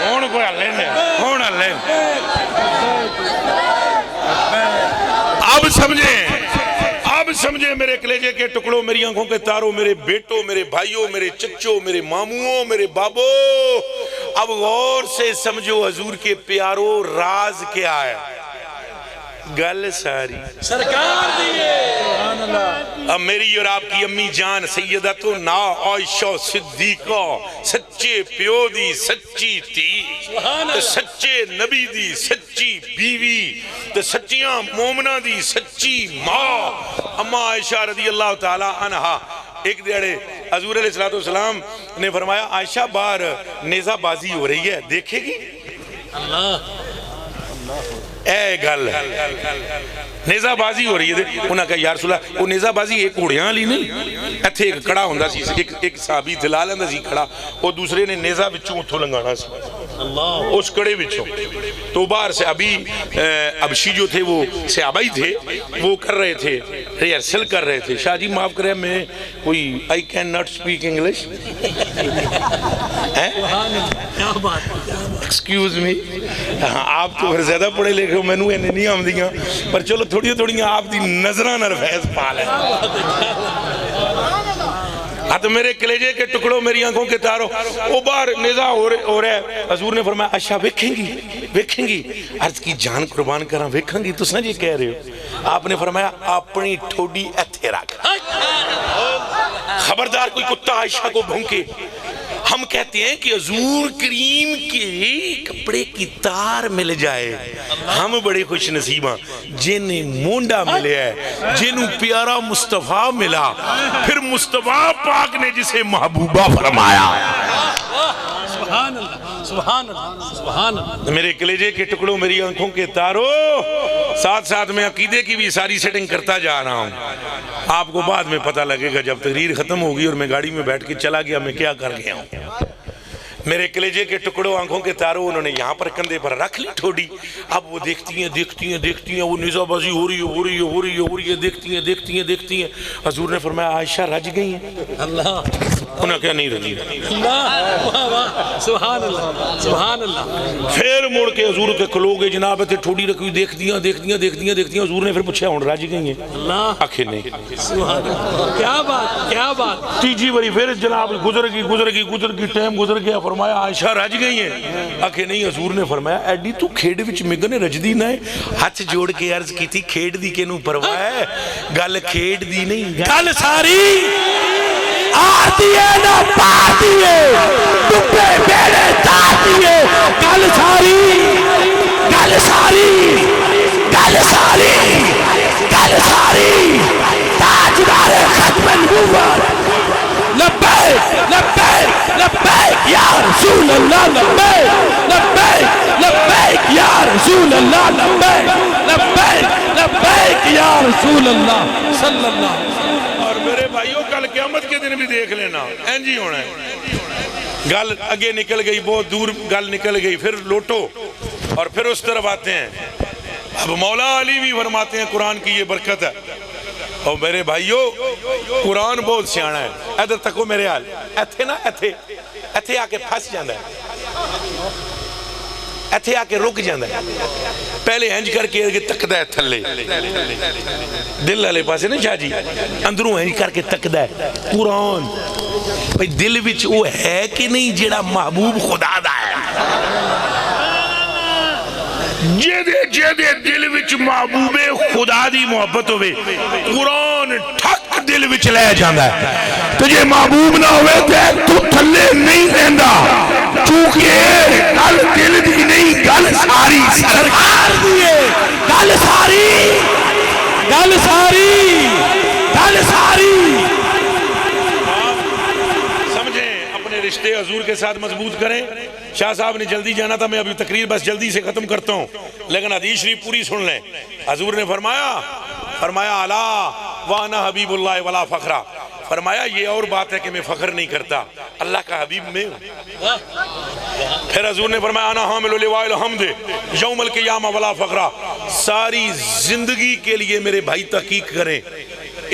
S3: ہوں کوئی لینے ہوں لے۔ اب سمجھیں میرے کلیجے کے ٹکڑوں، میری آنکھوں کے تاروں، میرے بیٹوں، میرے بھائیوں، میرے چچوں، میرے ماموں، میرے بابو، اب غور سے سمجھو حضور کے پیاروں راز کیا ہے۔ گل ساری
S2: سرکار دیئے،
S3: اب میری اور آپ کی امی جان سیدتنا عائشہ صدیقہ، سچے پیو دی سچی تھی، سچے نبی دی سچی بیوی، سچیاں مومنہ دی سچی ماں اما عائشہ رضی اللہ تعالی عنہ۔ ایک دیڑے حضور علیہ السلام نے فرمایا عائشہ باہر نیزہ بازی ہو رہی ہے، دیکھے گی؟ اے گل نیزہ بازی ہو رہی ہے، انہوں نے کہا یا رسول اللہ وہ نیزہ بازی ایک اڑیاں لی نہیں، ایتھے ایک کڑا ہوندہ سی، ایک صحابی دلال اندہ سی کھڑا، وہ دوسرے نے نیزہ بچوں اتھو لنگانا سی اس کڑے بچوں، تو باہر سے ابشی جو تھے وہ صحابہ تھے، وہ کر رہے تھے ریہرسل کر رہے تھے۔ شاہ جی معاف کرے میں کوئی I cannot speak English excuse me, آپ تو پھر زیادہ پڑھے لے گئے، میں نو انہیں نہیں آم دیاں، پر چلو تھوڑی آپ دی نظران رفیظ پا لیں۔ ہاں تو میرے کلیجے کے ٹکڑوں، میری آنکھوں کے تاروں، وہ باہر نیزہ ہو رہا ہے۔ حضور نے فرمایا عائشہ ویکھیں گی، عرض کی جان قربان کراں ویکھیں گی، تو سن جی کہہ رہے ہو؟ آپ نے فرمایا اپنی ٹھوڈی ایتھے رکھ، خبردار کوئی کتا عائشہ کو بھونکے۔ ہم کہتے ہیں کہ حضور کریم کے کپڑے کی تار مل جائے، ہم بڑے خوش نصیباں جنہیں مونڈا ملے ہے، جنہوں پیارا مصطفیٰ ملا، پھر مصطفیٰ پاک نے جسے محبوبہ فرمایا۔
S2: سبحان اللہ سبحان اللہ سبحان اللہ۔
S3: میرے کلیجے کے ٹکڑوں، میری آنکھوں کے تاروں، ساتھ ساتھ میں عقیدے کی بھی ساری سیٹنگ کرتا جا رہا ہوں. آپ کو بعد میں پتہ لگے گا جب تقریر ختم ہوگی اور میں گاڑی میں بیٹھ کے چلا گیا میں کیا کر گیا ہوں. میرے کلیجے کے ٹکڑوں آنکھوں کے تاروں انہوں نے یہاں پر کندھے پر رکھ لی ٹھوڑی. اب وہ دیکھتی ہیں وہ نظام بازی ہو رہی ہے دیکھتی ہیں. حضور نے فرمایا عائشہ رج گئی ہیں.
S2: اللہ
S3: انہوں نے کیا نہیں رجی.
S2: سبحان اللہ.
S3: پھر مڑ کے حضور کے کھلو گئے جناب تے ٹھوڑی رکھی دیکھتی ہیں. حضور نے پھر پوچھا ہوں رج گئی ہیں.
S2: اللہ
S3: آنکھیں نہیں.
S2: سبحان اللہ. کیا بات.
S3: تیجی باری پھر جناب گزر گئی ٹائم گزر گیا. فرمایا عائشہ رج گئی ہیں. آنکھیں نہیں. حضور نے فرمایا ایڈی تو کھیڈ وچ مگن رجدی نہ ہے. ہاتھ جوڑ کے عرض کی تھی کھیڈ دی کینوں پرواہ ہے. گل کھیڈ دی نہیں گل ساری
S2: آتی ہے نہ پاتی ہے ڈبے بیڑے تاتی ہے. گل ساری تاجدار ختم نبوت. لبیک یا رسول اللہ. لبیک یا رسول اللہ. لبیک یا رسول اللہ صلی اللہ علیہ وسلم.
S3: اور میرے بھائیوں کل قیامت کے دن بھی دیکھ لینا اینجی ہونا ہے. گل اگے نکل گئی بہت دور گل نکل گئی. پھر لوٹو اور پھر اس طرف آتے ہیں. اب مولا علی بھی فرماتے ہیں قرآن کی یہ برکت ہے. اور میرے بھائیوں قرآن بہت سیانا ہے. ادھر تکو میرے حال ایتھے آ کے پھنس جاندہ ہے. ایتھے آ کے رک جاندہ ہے. پہلے ہنج کر کے تکدہ ہے تھلے دل والے پاسے نہیں شاہ جی اندروں ہنج کر کے تکدہ ہے. قرآن بھئی دل وچ وہ ہے کہ نہیں جیڑا محبوب خدا دا ہے. جیدے دل وچ محبوب خدا دی محبت ہوئے قرآن ٹھک دل وچ لے جاندہ ہے. تجھے محبوب نہ ہوئے تو تھلے نہیں رہندا چونکہ گل دل دی نہیں گل ساری سرکار دیئے.
S2: گل ساری
S3: سمجھیں اپنے رشتے حضور کے ساتھ مضبوط کریں. شاہ صاحب نے جلدی جانا تھا میں ابھی تقریر بس جلدی سے ختم کرتا ہوں لیکن حدیث شریف پوری سن لیں. حضور نے فرمایا الا وانا حبیب اللہ ولا فخرہ. فرمایا یہ اور بات ہے کہ میں فخر نہیں کرتا اللہ کا حبیب میں ہوں. پھر حضور نے فرمایا انا حامل لواء الحمد یوم القیامہ ولا فخرہ. ساری زندگی کے لیے میرے بھائی تحقیق کریں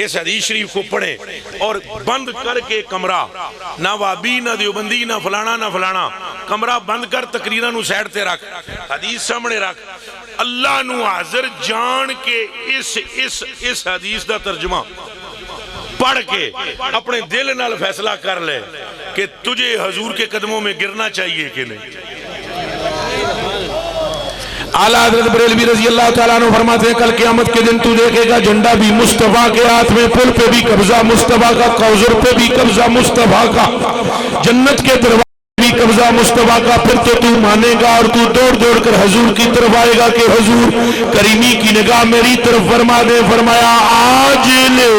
S3: اس حدیث شریف کو پڑھیں اور بند کر کے کمرہ نہ وابی نہ دیوبندی نہ فلانا کمرہ بند کر تقریرہ نو سیڈ تے رکھ حدیث سامنے رکھ. اللہ نو حاضر جان کے اس حدیث دا ترجمہ پڑھ کے اپنے دل نال فیصلہ کر لے کہ تجھے حضور کے قدموں میں گرنا چاہیے کہ نہیں.
S4: اعلیٰ حضرت بریلوی رضی اللہ تعالیٰ عنہ فرماتے ہیں کل قیامت کے دن تو دیکھے گا جھنڈا بھی مصطفیٰ کے ہاتھ میں پل پہ بھی قبضہ مصطفیٰ کا کوثر پہ بھی قبضہ مصطفیٰ کا جنت کے دروازے بھی قبضہ مصطفیٰ کا. پھر تو مانے گا اور تو دوڑ دوڑ کر حضور کی طرف آئے گا کہ حضور کریمی کی نگاہ میری طرف فرما دے. فرمایا آج لے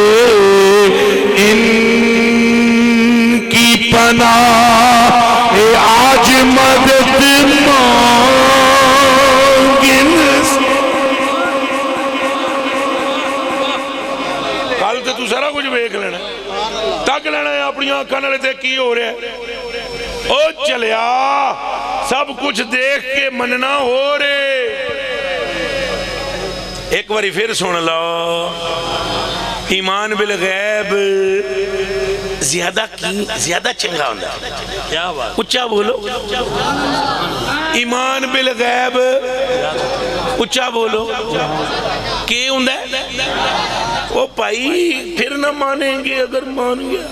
S4: ان کی پناہ آج مدد
S3: تو سارا کچھ ویکھ لینا تک لینا ہے اپنی آنکھاں نال تے کی ہو رہا ہے. او چلیا سب کچھ دیکھ کے مننا ہو رہے. ایک باری پھر سن لو ایمان بالغیب زیادہ چنگا ہوندہ ہے.
S2: کیا بات
S3: اچھا بولو ایمان بالغیب اچھا بولو کی ہوندہ ہے. وہ بھائی پھر نہ مانیں گے اگر مان گیا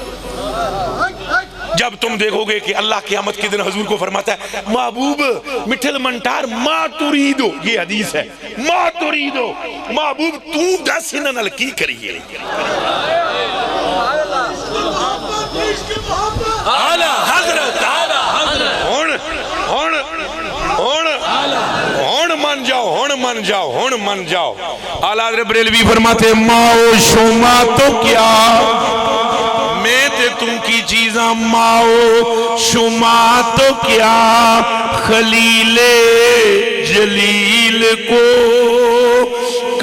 S3: جب تم دیکھو گے کہ اللہ قیامت کے دن حضور کو فرماتا ہے محبوب مٹھل منٹار ما تریدو. یہ حدیث ہے ما تریدو محبوب تو دس انہاں نال کی کریے.
S2: اعلیٰ حضرت
S3: ہون من جاؤ.
S4: اعلیٰ حضرت بریلوی فرماتے ہیں ماؤ شما تو کیا
S3: میں تے تم کی چیزاں
S4: ماؤ شما تو کیا خلیل جلیل کو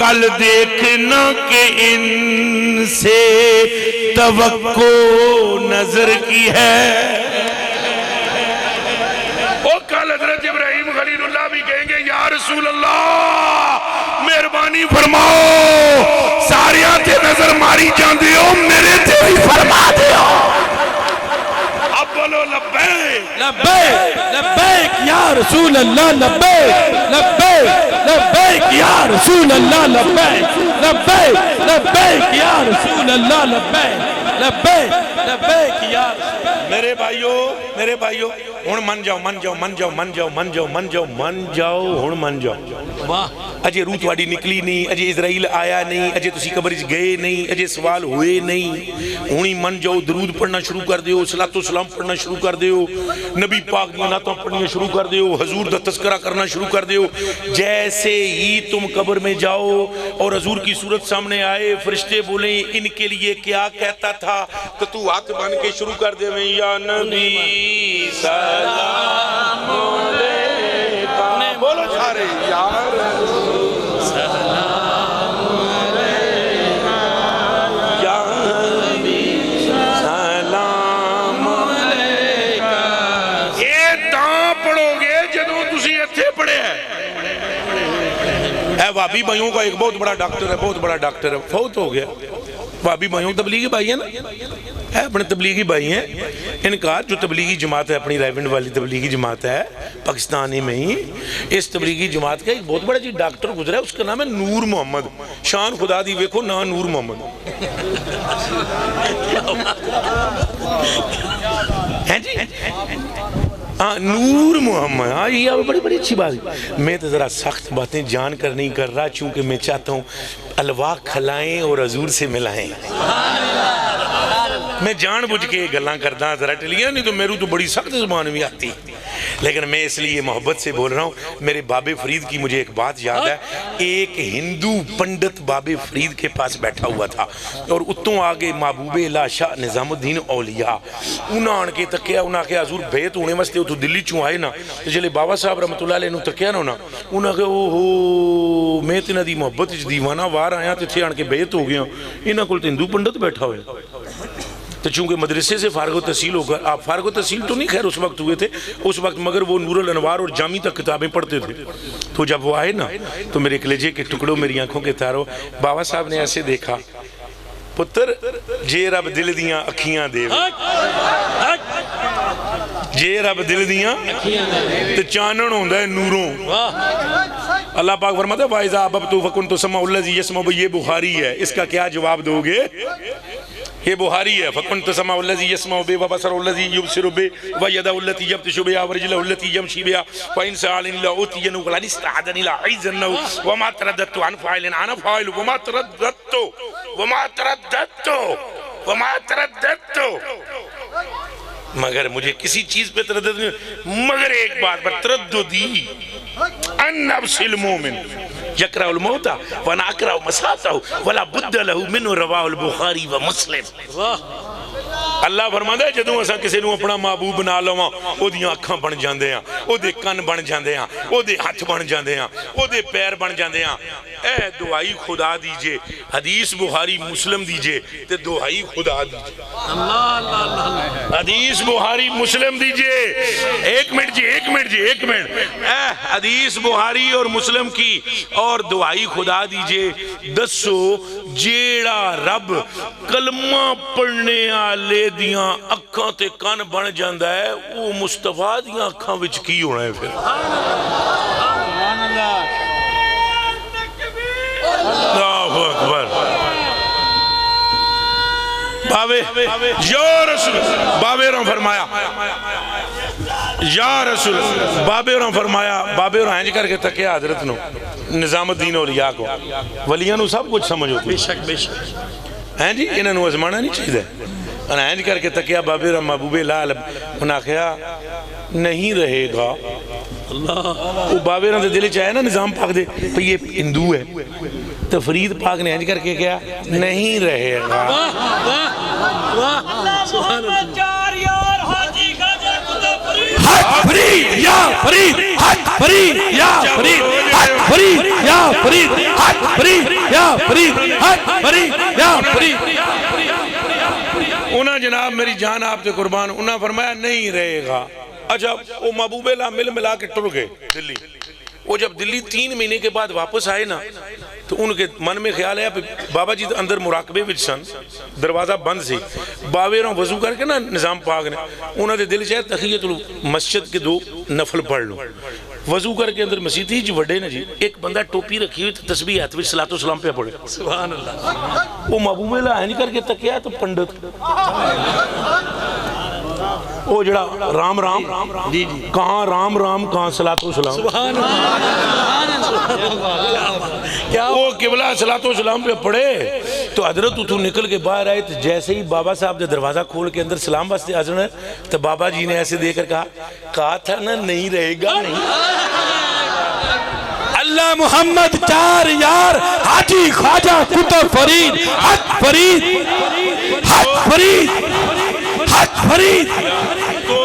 S1: کل دیکھنا کہ ان سے توقع نظر کی ہے.
S3: کل حضرت ابراہیم خلیل اللہ بھی کہیں گے یا رسول اللہ مہربانی فرماؤ ساریاں تے نظر ماری جاندے ہو میرے تے بھی فرما دیو. اب بولو لبیک
S2: لبیک لبیک یا رسول اللہ لبیک لبیک لبیک یا رسول اللہ لبیک لبیک لبیک یا رسول اللہ لبیک لبیک لبیک یا
S3: میرے بھائیو ہن من جاؤ ہن من جاؤ. اجے روح تواڈی نکلی نہیں, اجے اسرائیل آیا نہیں, اجے تسی قبر وچ گئے نہیں, اجے سوال ہوئے نہیں. ہونی من جاؤ, درود پڑھنا شروع کر دیو, صلاۃ و سلام پڑھنا شروع کر دیو, نبی پاک دی نعتاں پڑھنی شروع کر دیو, حضور دا تذکرہ کرنا شروع کر دیو. جیسے ہی تم قبر میں جاؤ اور حضور کی صورت سامنے آئے, فرشتے بولیں ان کے لیے کیا کہتا تھا, تو تو ہاتھ بن کے شروع کر دے میں یا نبی سلام علیکہ. بولو سارے یا وابی بھائیوں کا ایک بہت بڑا ڈاکٹر ہے, فوت ہو گیا. وابی بھائیوں تبلیغی بھائی ہیں نا, اپنے تبلیغی بھائی ہیں. ان کا جو تبلیغی جماعت ہے, اپنی رائیونڈ والی تبلیغی جماعت ہے پاکستانی میں ہی, اس تبلیغی جماعت کا ایک بہت بڑا جی ڈاکٹر گزرا ہے, اس کا نام ہے نور محمد. شان خدا دی ویکھو نا نور محمد ہے جی, نور محمد. ہاں یہ بڑی اچھی بات ہے. میں تو ذرا سخت باتیں جان کر نہیں کر رہا, چونکہ میں چاہتا ہوں الوا کھلائیں اور حضور سے ملائیں. میں جان بجھ کے گلاں کردا ذرا ٹلیاں, نہیں تو میرے تو بڑی سخت زبان بھی آتی, لیکن میں اس لیے محبت سے بول رہا ہوں. میرے بابے فرید کی مجھے ایک بات یاد ہے. ایک ہندو پنڈت بابے فرید کے پاس بیٹھا ہوا تھا, اور اتوں آگے محبوب الہ شاہ نظام الدین اولیاء انہاں آن کے تکیا, انہاں کہ حضور بیعت ہونے واسطے اتوں دلی چوں آئے نا, جلے بابا صاحب رحمت اللہ علیہ نو تکیا نا, انہاں کہ اوہو میں تے انہاں دی محبت وچ دیوانہ وار آیا تے اتھے آن کے بیعت ہو گیا. انہاں کول تے ہندو پنڈت بیٹھا ہوئے. تو چونکہ مدرسے سے فارغ و تحصیل ہو کر, آپ فارغ و تحصیل تو نہیں خیر اس وقت ہوئے تھے اس وقت, مگر وہ نور الانوار اور جامی تک کتابیں پڑھتے تھے. تو جب وہ آئے نا تو میرے کلیجے کے ٹکڑوں, میری آنکھوں کے تاروں, بابا صاحب نے ایسے دیکھا, پتر جے رب دل دیاں اکھیاں دے, جے رب دل دیاں تو چانن ہوندا ہے نوروں. اللہ پاک فرماتا ہے وَإِذَا أَحْبَبْتُ فَكُنْتُ سَمْعَهُ الَّذِي يَسْمَعُ بِهِ. یہ بخاری ہے, اس کا کیا جواب دو گے؟ یہ بخاری ہے. فَكُنْتُ سَمْعَهُ الَّذِي يَسْمَعُ بِهِ وَبَصَرُهُ الَّذِي يُبْصِرُ بِهِ وَيَدَهُ الَّتِي يَبْطِشُ بِهَا وَرِجْلَهُ الَّتِي يَمْشِي بِهَا وَإِنْ سَأَلَنِي لَأُوتِيَنَّهُ وَلَئِنِ اسْتَعَاذَنِي لَأُعِيذَنَّهُ وَمَا تَرَدَّدتُّ عَنْ فَاعِلٍ أَنَا فَاعِلُ وَمَا تَرَدَّدتُّ مگر مجھے کسی چیز پہ تردد نہیں, مگر ایک بات پر ترددی ان نفس المومن یکرہ الموتہ وناکرہ مساتہ ولا بد لہو من رواہ البخاری و مسلم. اللہ فرماتا ہے جدوں اساں کسی نو اپنا محبوب بنا لواں, او دیاں اکھاں بن جاندے ہیں, او دے کن بن جاندے ہیں, او دے ہاتھ بن جاندے ہیں, او دے پیر بن جاندے ہیں. اے دعائی خدا دیجئے, حدیث بخاری مسلم دیجئے, تے دعائی خدا دیجئے, حدیث بخاری مسلم دیجئے. ایک منٹ جی, اے حدیث بخاری اور مسلم کی اور دعائی خدا دیجئے. دسو جیڑا رب کلمہ پڑھنے آلے دیاں اکھاں تے کان بن جاندہ ہے, وہ مصطفیٰ دیاں اکھاں وچ کی ہونا ہے. پھر اللہ اکبر. باوے یا رسول باوے رہاں فرمایا, یا رسول بابے رہاں فرمایا, بابے رہاں ہنج کر کے تکیا حضرت نو نظام الدین اولیاء کو, ولیاں نو سب کچھ سمجھ ہوتی. بے شک ہیں جی, انہوں نے ازمانا نہیں چاہیے. انہوں نے کر کے تکیا بابے رہا محبوب لال, انہوں نے کہا نہیں رہے گا. وہ بابے رہا دل چاہے نا نظام پاک دے تو یہ ہندو ہے, تو فرید پاک نے ہنج کر کے کیا نہیں رہے گا.
S2: سبحان اللہ. فرید یا فرید حق فرید یا فرید حق فرید یا فرید حق فرید یا فرید حق فرید یا فرید.
S1: انہاں جناب میری جان آپ سے قربان، انہاں فرمایا نہیں رہے گا. اچھا وہ محبوب اللہ ملا کے ٹر گئے دلی. وہ جب دلی 3 مہینے کے بعد واپس آئے نا تو ان کے من میں خیال ہے بابا جی اندر مراقبے وچ سن، دروازہ بند سی. باوے نہ وضو کر کے نا نظام پاک نے انہوں نے دل چاہے تحیت المسجد کے 2 نفل پڑھ لوں. وضو کر کے اندر مسجد ہی جی وڈے نا جی ایک بندہ ٹوپی رکھی ہوئی تسبیح ہاتھ وچ صلاۃ و سلام پہ پڑھے.
S2: سبحان اللہ.
S1: وہ محبوب اللہ نہیں کر کے تکیا تو پنڈت وہ جڑا رام رام
S2: جی جی
S1: کہاں رام رام کہاں صلاۃ و سلام.
S2: سبحان اللہ. کیا
S1: وہ قبلہ صلاۃ و سلام پہ پڑھے تو حضرت تو نکل کے باہر آئے تو جیسے ہی بابا صاحب نے دروازہ کھول کے اندر سلام واسطے حاضر ہے تو بابا جی نے ایسے دے کر کہا تھا نا نہیں رہے گا نہیں.
S2: اللہ محمد 4 یار حاجی خواجہ کتب فرید حق فرید حق فرید حق فرید.
S1: تو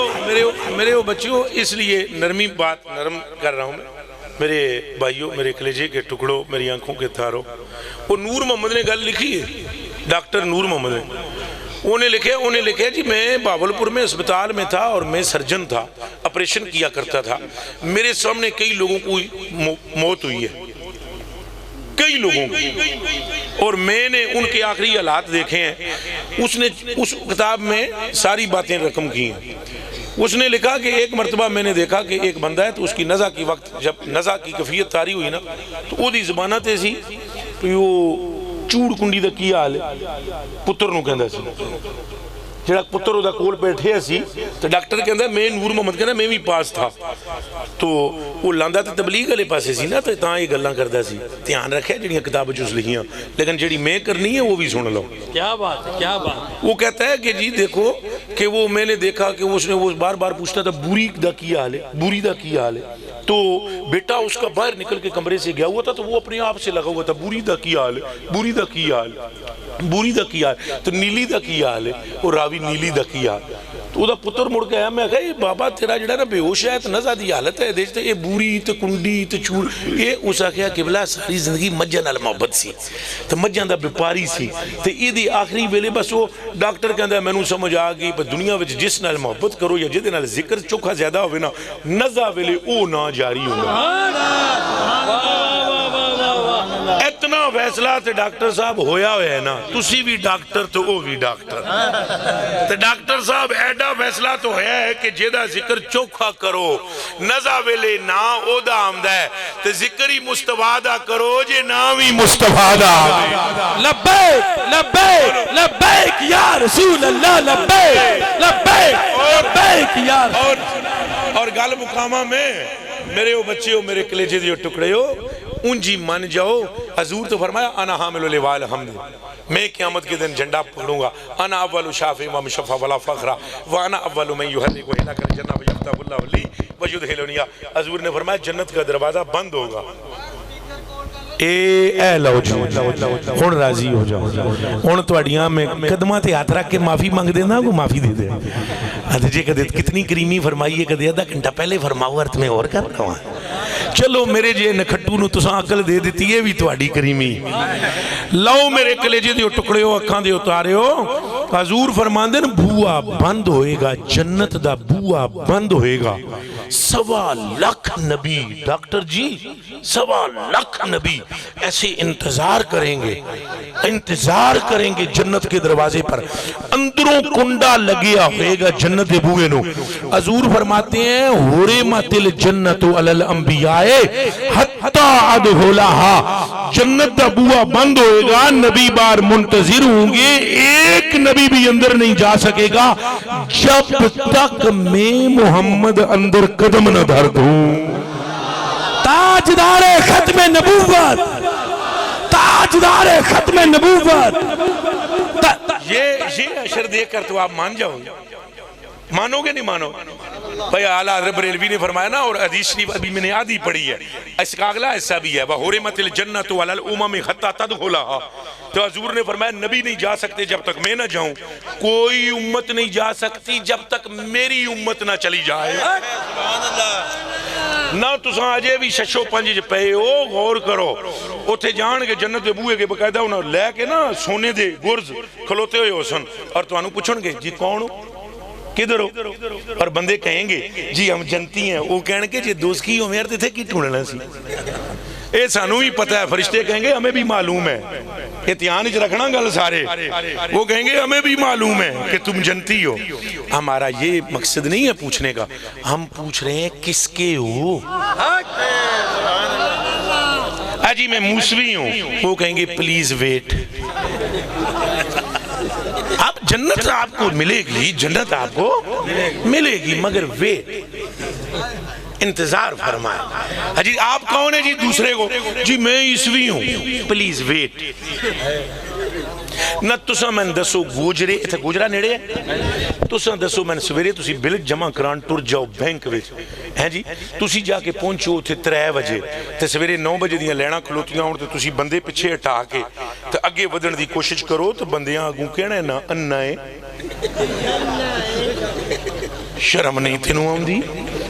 S1: میرے وہ بچیوں اس لیے نرمی بات نرم کر رہا ہوں میں. میرے بھائیوں، میرے کلیجے کے ٹکڑوں، میری آنکھوں کے تاروں، وہ نور محمد نے گل لکھی ہے، ڈاکٹر نور محمد نے. انہیں لکھے جی میں باولپور میں اسپتال میں تھا اور میں سرجن تھا، آپریشن کیا کرتا تھا. میرے سامنے کئی لوگوں کو موت ہوئی ہے، کئی لوگوں کو، اور میں نے ان کے آخری حالات دیکھے ہیں. اس نے اس کتاب میں ساری باتیں رقم کی ہیں. اس نے لکھا کہ ایک مرتبہ میں نے دیکھا کہ ایک بندہ ہے تو اس کی نزع کی وقت جب نزع کی کیفیت تاری ہوئی نا تو وہ دی زبانہ تے سی وہ چوڑ کنڈی دا کی حال ہے پتر نو کہندا سی. جڑا پتر دا کول بیٹھے سی تو ڈاکٹر کہندا میں نور محمد کہندا میں بھی پاس تھا. تو وہ لاندا تے تبلیغ والے پاسے سی نا تو تاں یہ گلاں کردا سی. دھیان رکھے جڑیاں کتاب وچ لکھیاں لیکن جڑی میں کرنی ہے وہ بھی سن لو.
S2: کیا بات ہے، کیا بات.
S1: وہ کہتا ہے کہ جی دیکھو کہ وہ میں نے دیکھا کہ اس نے وہ بار بار پوچھتا تھا بوری دا کی حال ہے، بوری دا کی حال ہے. تو بیٹا اس کا باہر نکل کے کمرے سے گیا ہوا تھا تو وہ اپنے آپ سے لگا ہوا تھا بوری دا کی حال ہے، بوری دا کی حال، بوری دا کی حال. تو نیلی دا کی حال ہے، اور راوی نیلی دا کی حال. تو وہ دا پتر مڑ کے آیا. میں کہا یہ بابا تیرا جڑا نا بے ہوش ہے تو نزع دی حالت ہے دیکھتے یہ بوری تو کنڈی تو چور. یہ اس آخیا قبلہ ساری زندگی مجھاں نال محبت سی تو مجھاں دا بیپاری سی تو یہ دی آخری ویلے بس وہ ڈاکٹر کہندا میں نوں سمجھ آ گئی پر دنیا وچ جس نال محبت کرو یا جدے نال ذکر چوکھا زیادہ ہوئے نا نزع ویلے او نہ جاری ہوگا. اتنا فیصلہ تے ڈاکٹر صاحب ہویا ہے نا تسی بھی ڈاکٹر تو وہ بھی ڈاکٹر. تے ڈاکٹر صاحب ایڈا فیصلہ تو ہے کہ جیدہ ذکر چوکھا کرو نزع ویلے نا او دا آمدہ ہے تے ذکر ہی مصطفیٰ دا کرو جے نامی مصطفیٰ دا.
S2: لبیک لبیک لبیک یا رسول اللہ لبیک لبیک لبیک یا
S1: اور گال مقامہ میں میرے وہ بچے ہو میرے کلیجے دیو ٹکڑے ہو انجی من جاؤ. حضور تو فرمایا انا حامل لواء الحمد، میں قیامت کے دن جھنڈا پکڑوں گا. انا اول شافع و مشفع ولا فخر وانا اول من يحرك الى الجنہ ويفتح الله لي ويدخلني. حضور نے فرمایا جنت کا دروازہ بند ہوگا. اے لو جی ہن راضی ہو جاؤ. ہن تواڈیاں میں قدماں تے ہاتھ رکھ کے معافی مانگ دینا کو معافی دے دے. جی کدے کتنی کریمی فرمائیے کدے آدھا گھنٹہ پہلے فرماؤ ارت میں اور کر رہا ہوں. چلو میرے جے نکھٹو نو تساں عقل دے دیتی ہے بھی تواڈی کریمی. لو میرے کلیجے دیو ٹکڑے ہو اکھاں دے اتارے ہو. حضور فرماندے نا بوا بند ہوئے گا جنت دا بوا بند ہوئے گا. 1.25 لاکھ نبی ڈاکٹر جی 1.25 لاکھ نبی ایسے انتظار کریں گے جنت کے دروازے پر. اندروں کنڈا لگیا ہوئے گا جنت دے بوئے نو. حضور فرماتے ہیں حرمت الجنت علی الانبیاء حتی ادخلھا. جنت دا بوا بند ہوئے گا نبی بار منتظر ہوں گے ایک نبی بھی اندر نہیں جا سکے گا جب تک میں محمد اندر قدم نہ دھر دوں.
S2: تاجدار ختم نبوت، تاجدار ختم نبوت.
S1: یہ اشر دیکھ کر تو آپ مان جاؤ گے، مانو گے نہیں مانو.
S3: بھئی اعلیٰ حضرت بریلوی نے فرمایا نا، اور حدیث شریف ابھی میں نے آدھی پڑھی ہے، اس کا اگلا حصہ بھی ہے، وَحُرِمَتِ الْجَنَّةُ عَلَى الْأُمَمِ حَتَّى تَدْخُلَهَا، تو حضور نے فرمایا نبی نہیں جا سکتے جب تک میں نہ جاؤں، کوئی امت نہیں جا سکتی جب تک میری امت نہ چلی جائے۔ نہ تساں اجے بھی ششو پنج پے ہو، غور کرو، اتھے جان کے جنت دے بوئے کے باقاعدہ انہوں لے کے نا سونے دے گرز کھلوتے ہوئے حسن، اور تو انہوں پوچھن گے جی کون ہو، کدھر ہو، اور بندے کہیں گے جی ہم جنتی ہیں، وہ کہنے کے جی دوستی ہو میرے تھے کی ٹھونڈنا سی، اے سانو ہی پتہ ہے، فرشتے کہیں گے ہمیں بھی معلوم ہے، اتیان اچھ رکھنا گل سارے، وہ کہیں گے ہمیں بھی معلوم ہے کہ تم جنتی ہو۔ ہمارا یہ مقصد نہیں ہے پوچھنے کا، ہم پوچھ رہے ہیں کس کے ہو۔ جی میں موسوی ہوں، وہ کہیں گے پلیز ویٹ، آپ جنت آپ کو ملے گی، جنت آپ کو ملے گی، مگر ویٹ، انتظار فرمائے۔ جی آپ کون ہیں جی دوسرے کو، جی میں عیسوی ہوں، پلیز ویٹ۔ نہ تسا میں دسو گوجرے، اتھا گوجرہ نیڑے ہے، تسا دسو میں سویرے تسی بل جمع کران ٹور جاؤ بینک وچ، ہیں جی تسی جا کے پہنچو تھے 3 بجے تے سویرے 9 بجے دیاں لینا کھلوتیاں ہون تے تسی بندے پیچھے ہٹا کے تے اگے ودن دی کوشش کرو تے بندیاں اگوں کہنا ہے نا انہ ہے، شرم نہیں تینوں آؤں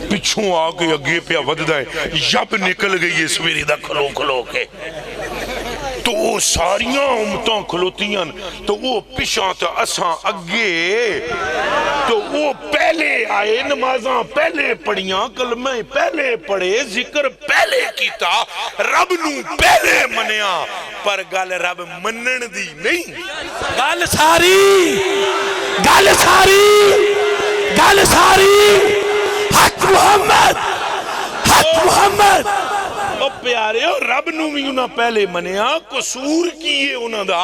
S3: پچھوں آگے اگے پہ وددا ہے، جب نکل گئی ہے سویرے دا کھلو کھلو کے، تو وہ ساریاں امتاں کھلوتیاں، تو وہ پشاں تا اساں اگے، تو وہ پہلے آئے، نمازاں پہلے پڑھیاں، کلمہ پہلے پڑھے، ذکر پہلے کیتا، رب نو پہلے منیا، پر گل رب منن دی نہیں،
S2: گل ساری گل ساری گل ساری حق محمد حق محمد۔
S3: او پیارے ہو رب نو بھی انہاں پہلے منیا، قصور کیے انہاں دا،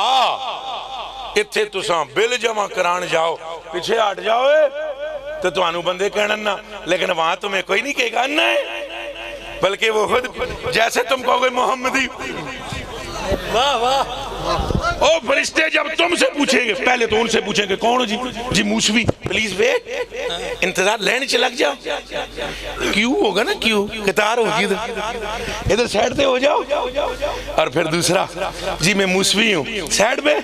S3: اتھے تساں بل جمع کران جاؤ، پیچھے ہٹ جاؤ تو توانو بندے کہنا نا، لیکن وہاں تمہیں کوئی نہیں کہے گا نہیں، بلکہ وہ خود جیسے تم کہو گے محمدی،
S2: واہ واہ،
S3: او فرشتے جب تم سے پوچھیں گے پہلے تو ان سے پوچھیں گے کون ہو جی، جی موسوی، پلیز ویٹ، انتظار لین چھ لگ جاؤ، کیوں ہوگا نا کیوں، قطار ہوگی ادھر سیڈ پہ ہو جاؤ، اور پھر دوسرا جی میں موسوی ہوں، سیڈ پہ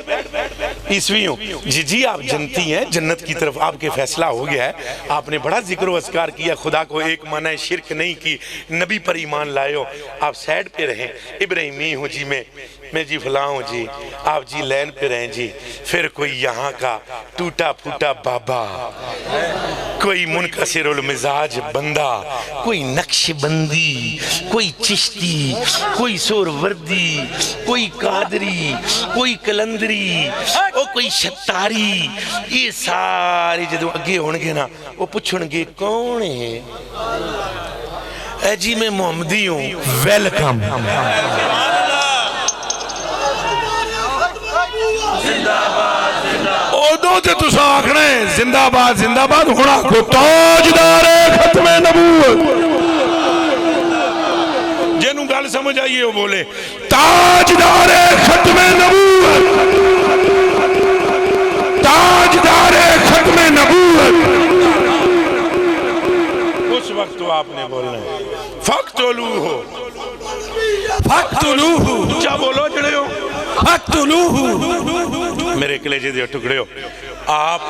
S3: عیسوی ہوں، جی جی آپ جنتی ہیں، جنت کی طرف آپ کے فیصلہ ہو گیا ہے، آپ نے بڑا ذکر و اذکار کیا، خدا کو ایک معنی شرک نہیں کی، نبی پر ایمان لائے ہو، آپ سیڈ پہ رہیں، ابراہیمی ہوں جی میں جی فلاں ہوں جی، آپ جی لین پہ رہیں جی، پھر کوئی یہاں کا ٹوٹا پھوٹا بابا، کوئی منکسر المزاج بندہ، کوئی نقش بندی، کوئی چشتی، کوئی سور وردی، کوئی قادری، کوئی کلندری، اور کوئی شتاری، یہ سارے جدو اگے ہونگے نا وہ پوچھنگے کون ہے، اے جی میں محمدی ہوں، ویلکم،
S4: دو تے تسا آکھنے زندہ باد ہونا کو تاجدار ختم نبوت،
S3: جنہوں گال سمجھ آئیے وہ بولے
S4: تاجدار ختم نبوت، تاجدار ختم نبوت،
S3: اس وقت تو آپ نے بولنا ہے فَقْتُلُوهُ
S2: فَقْتُلُوهُ،
S3: کیا بولو جڑے ہو،
S2: فَقْتُلُوهُ،
S3: میرے کلیجے دے ٹکڑے ہو، آپ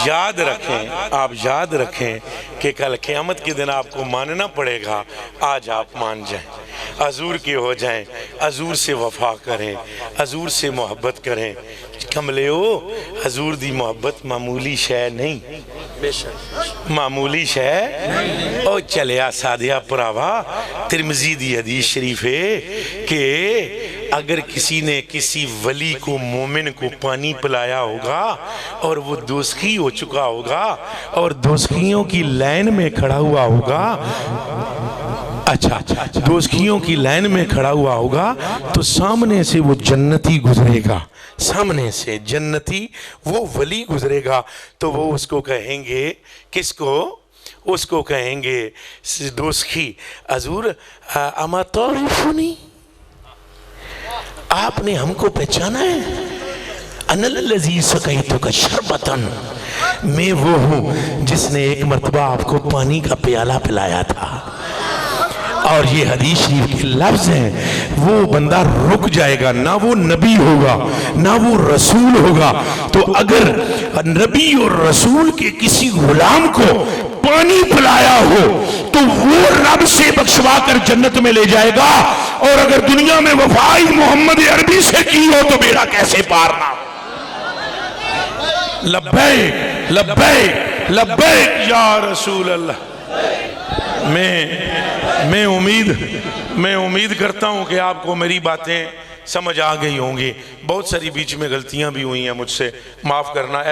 S3: یاد رکھیں کہ کل قیامت کے دن آپ کو ماننا پڑے گا، آج آپ مان جائیں، حضور کے ہو جائیں، حضور سے وفا کریں، حضور سے محبت کریں، کملے ہو حضور دی محبت معمولی شے نہیں، معمولی شے، او چلیا سادیا پراوا، ترمذی دی حدیث شریف ہے کہ اگر کسی نے کسی ولی کو مومن کو پانی پلایا ہوگا اور وہ دوزخی ہو چکا ہوگا اور دوزخیوں کی لائن میں کھڑا ہوا ہوگا، اچھا دوزخیوں کی لائن میں کھڑا ہوا ہوگا تو سامنے سے وہ جنتی گزرے گا، سامنے سے جنتی وہ ولی گزرے گا تو وہ اس کو کہیں گے، کس کو؟ اس کو کہیں گے دوزخی، حضور اما تعرفونی، آپ نے ہم کو پہچانا ہے؟
S1: انا الذی سقیتک شربۃ، میں وہ ہوں جس نے ایک مرتبہ آپ کو پانی کا پیالہ پلایا تھا. اور یہ حدیث شریف کے لفظ ہیں، وہ بندہ رک جائے گا، نہ وہ نبی ہوگا نہ وہ رسول ہوگا. تو اگر نبی اور رسول کے کسی غلام کو پانی پلایا ہو تو وہ رب سے بخشوا کر جنت میں لے جائے گا، اور اگر دنیا میں وفائی محمد عربی سے کی ہو تو میرا کیسے پار نہ. لبیک لبیک لبیک یا رسول اللہ. میں امید کرتا ہوں کہ آپ کو میری باتیں سمجھ آ گئی ہوں گی. بہت ساری بیچ میں غلطیاں بھی ہوئی ہیں، مجھ سے معاف کرنا.